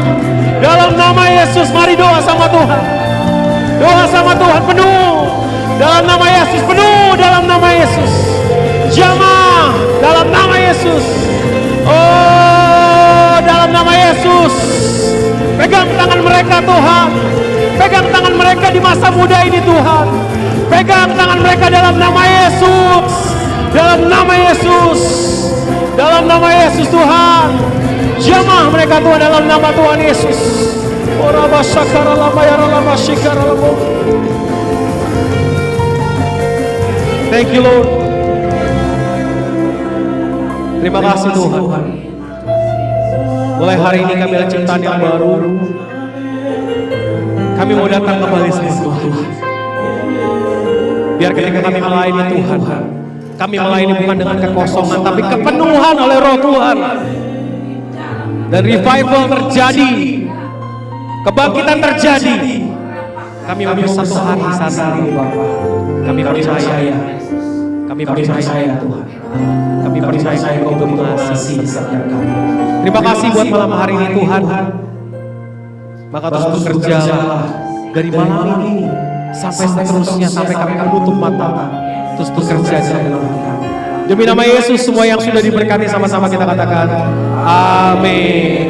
Dalam nama Yesus. Mari doa sama Tuhan. Doa sama Tuhan penuh. Dalam nama Yesus. Penuh dalam nama Yesus. Jamah dalam nama Yesus. Oh, dalam nama Yesus. Pegang tangan mereka Tuhan. Pegang tangan mereka di masa muda ini Tuhan. Pegang tangan mereka dalam nama Yesus. Dalam nama Yesus. Dalam nama Yesus Tuhan. Jamah mereka Tuhan dalam nama Tuhan Yesus. Oraba sakaralama yaralama shikaralama. Thank you Lord. Terima kasih Tuhan. Mulai hari ini kami ada ciptaan yang baru. Kami mau datang kembali sama Tuhan. Biar ketika kami melayani Tuhan, kami melayani bukan dengan kekosongan, tapi kepenuhan oleh Roh Tuhan. Dan revival terjadi, kebangkitan terjadi. Kami mau satu hati saat ini Bapak. Kami percaya. Kami percaya Tuhan. Kami percaya Kau mengasihi setiap kami. Terima kasih buat malam hari ini Tuhan. Maka terus bekerjalah dari malam ini sampai seterusnya, sampai kami menutup mata. Terus bekerja dalam hati kami. Demi nama Yesus, semua yang sudah diberkati sama-sama kita katakan amin.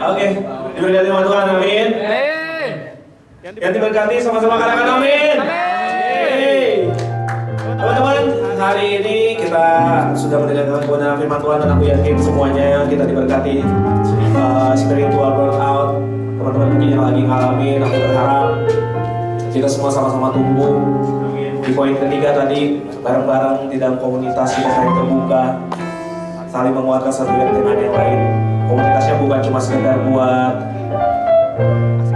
Oke, diberkati sama Tuhan, amin. Yang diberkati sama-sama katakan amin. Teman-teman, hari ini kita sudah mendengarkan kebenaran firman Tuhan dan aku yakin semuanya kita diberkati spiritual burnout. Teman-teman mungkin yang lagi ngalamin, aku berharap kita semua sama-sama tumbuh. Di poin ketiga tadi, bareng-bareng di dalam komunitas kita saling terbuka, saling menguatkan satu dengan yang lain. Komunitasnya bukan cuma sekedar buat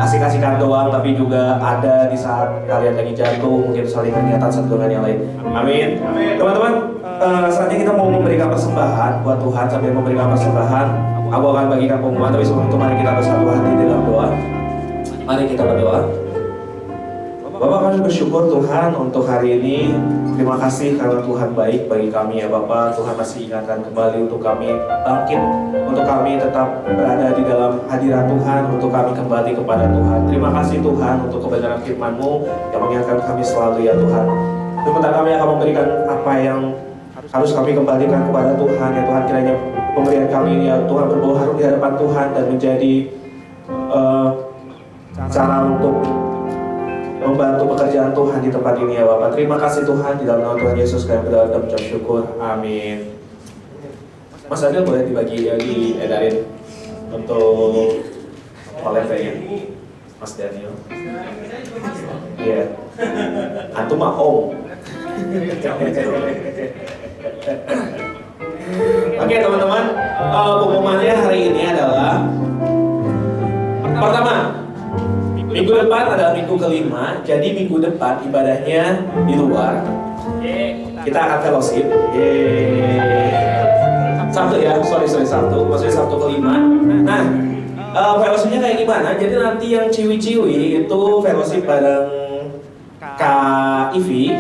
asik-asikan doang, tapi juga ada di saat kalian lagi jatuh, mungkin saling mengingatkan satu dengan yang lain. Amin. Teman-teman, saatnya kita mau memberikan persembahan buat Tuhan. Sambil memberikan persembahan, aku akan bagikan pengumuman, tapi sebelum itu mari kita bersatu hati dalam doa. Mari kita berdoa. Bapak, kami bersyukur Tuhan untuk hari ini. Terima kasih karena Tuhan baik bagi kami ya Bapak. Tuhan masih ingatkan kembali untuk kami bangkit, untuk kami tetap berada di dalam hadirat Tuhan, untuk kami kembali kepada Tuhan. Terima kasih Tuhan untuk kebenaran firman-Mu yang mengingatkan kami selalu ya Tuhan. Sebentar kami akan memberikan apa yang harus kami kembalikan kepada Tuhan ya Tuhan. Kiranya pemberian kami ya Tuhan berbau harum di hadapan Tuhan dan menjadi cara untuk membantu pekerjaan Tuhan di tempat ini ya Bapak. Terima kasih Tuhan, di dalam nama Tuhan Yesus kami berdoa dan mengucap syukur. Amin. Mas Adil boleh diedarin untuk oleh Mas Daniel. Iya. Antum mah om. Oke teman-teman, pengumumannya hari ini adalah pertama, minggu depan adalah minggu kelima. Jadi minggu depan ibadahnya di luar. Kita akan fellowship. Sabtu ya, sorry Sabtu. Maksudnya Sabtu kelima. Nah, fellowshipnya kayak gimana? Jadi nanti yang ciwi-ciwi itu fellowship bareng Kak Ivi.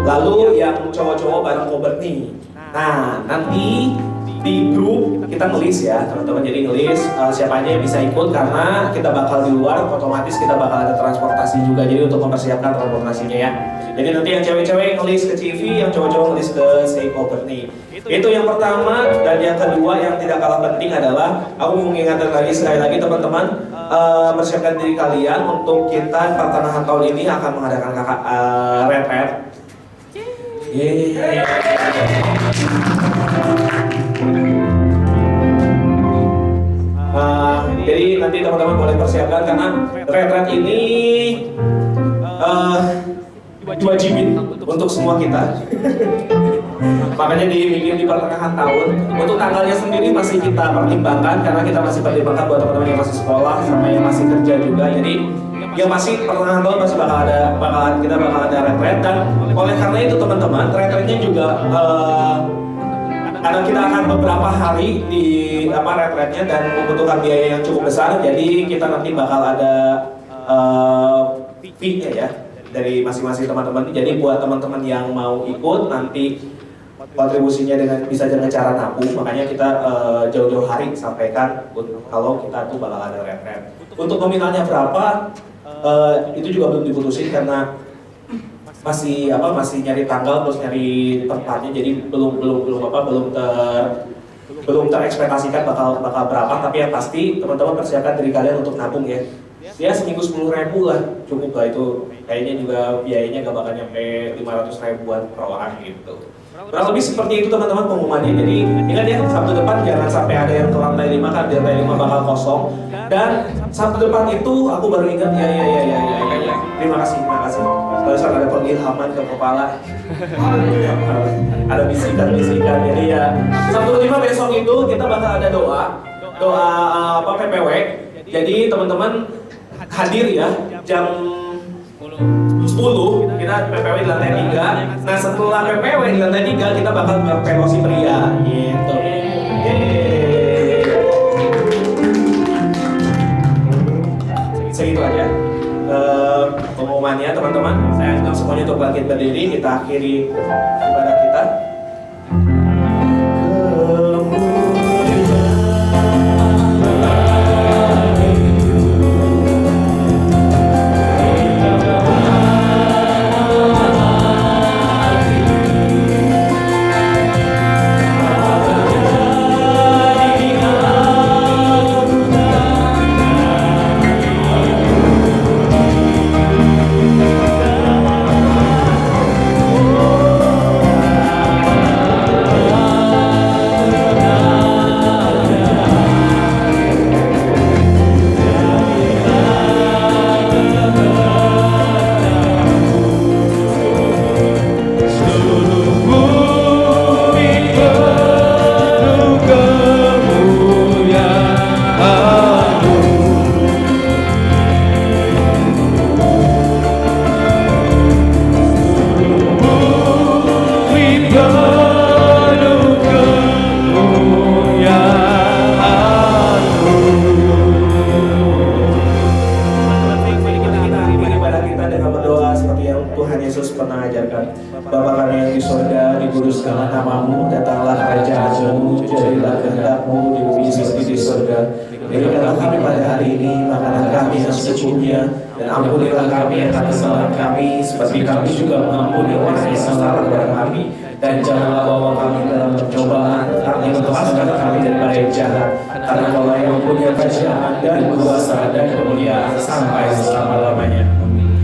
Lalu yang cowok-cowok bareng Koberni. Nah, nanti di grup kita ngelis ya teman-teman, jadi ngelis siapa aja yang bisa ikut karena kita bakal di luar, otomatis kita bakal ada transportasi juga, jadi untuk mempersiapkan transportasinya ya. Jadi nanti yang cewek-cewek ngelis ke CV, yang cowok-cowok ngelis ke Seikoper nih. Itu yang pertama, dan yang kedua yang tidak kalah penting adalah aku mau mengingatkan lagi sekali lagi teman-teman, persiapkan diri kalian untuk kita pertengahan tahun ini akan mengadakan retret. Jadi nanti teman-teman boleh persiapkan karena retret ini diwajibin untuk semua kita. Makanya dibikin di pertengahan tahun. Untuk tanggalnya sendiri masih kita pertimbangkan karena kita masih pertimbangkan buat teman-teman yang masih sekolah sama yang masih kerja juga. Jadi yang masih pertengahan tahun masih kita bakal ada retret, dan oleh karena itu teman-teman retretnya juga karena kita akan beberapa hari di retretnya dan membutuhkan biaya yang cukup besar, jadi kita nanti bakal ada fee-nya ya dari masing-masing teman-teman. Jadi buat teman-teman yang mau ikut nanti kontribusinya bisa dengan cara nabung, makanya kita jauh-jauh hari sampaikan kalau kita tuh bakal ada retret. Untuk nominalnya berapa itu juga belum diputusin karena masih nyari tanggal terus nyari tempatnya, jadi belum terekspektasikan bakal berapa, tapi yang pasti teman-teman persiapkan diri kalian untuk nabung ya. Ya seminggu 10.000 lah cukup lah, itu kayaknya juga biayanya gak bakal nyampe 500 ribuan per orang gitu. Kurang lebih seperti itu teman-teman pengumumannya. Jadi ingat ya, Sabtu depan jangan sampai ada yang ke lantai 5 kan, di lantai 5 bakal kosong. Dan Sabtu depan itu aku baru ingat ya. Terima kasih. Barusan ada pengilhaman ke kepala. Ada bisikan. Jadi ya Sabtu 5 besok itu kita bakal ada doa PPW. Jadi teman-teman hadir ya jam 10 kita PPW di lantai 3. Nah setelah PPW di lantai 3 kita bakal fellowship pria gitu. Segitu aja pengumumannya teman-teman. Saya undang semuanya untuk bangkit berdiri, kita akhiri ibadah kita. Dan ampunilah kami atas kesalahan kami, seperti kami juga mengampuni orang yang salah kepada kami. Dan janganlah bawa kami dalam pencobaan, tapi lepaskan kami daripada yang jahat. Karena Kaulah yang punya kerajaan dan kuasa dan kemuliaan sampai selama-lamanya.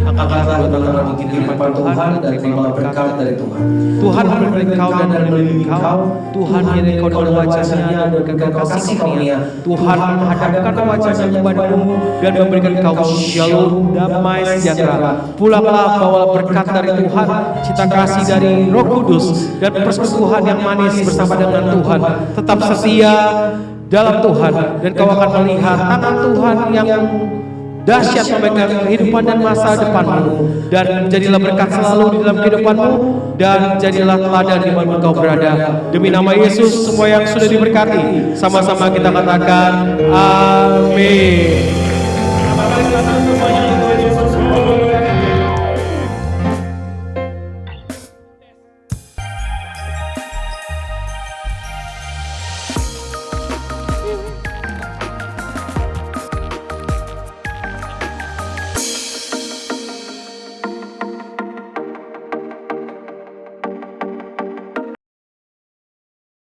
Angkatlah tanganmu di hadapan Tuhan dan terima berkat dari Tuhan. Tuhan memberkati kau dan melindungi kau. Tuhan menyertai kau dengan wajah-Nya dan memberikan kasih karunia. Tuhan menghadapkan wajah-Nya kepadamu dan memberikan kau shalom, damai sejahtera. Pulanglah bawa berkat dari Tuhan, cita kasih dari Roh Kudus dan persekutuan yang manis bersama dengan Tuhan. Tetap setia dalam Tuhan dan kau akan melihat tangan Tuhan yang dahsyat memegang kehidupan dan masa depanmu, dan jadilah berkat selalu di dalam kehidupanmu, dan jadilah teladan di mana kau berada. Demi nama Yesus, semua yang sudah diberkati, sama-sama kita katakan amin.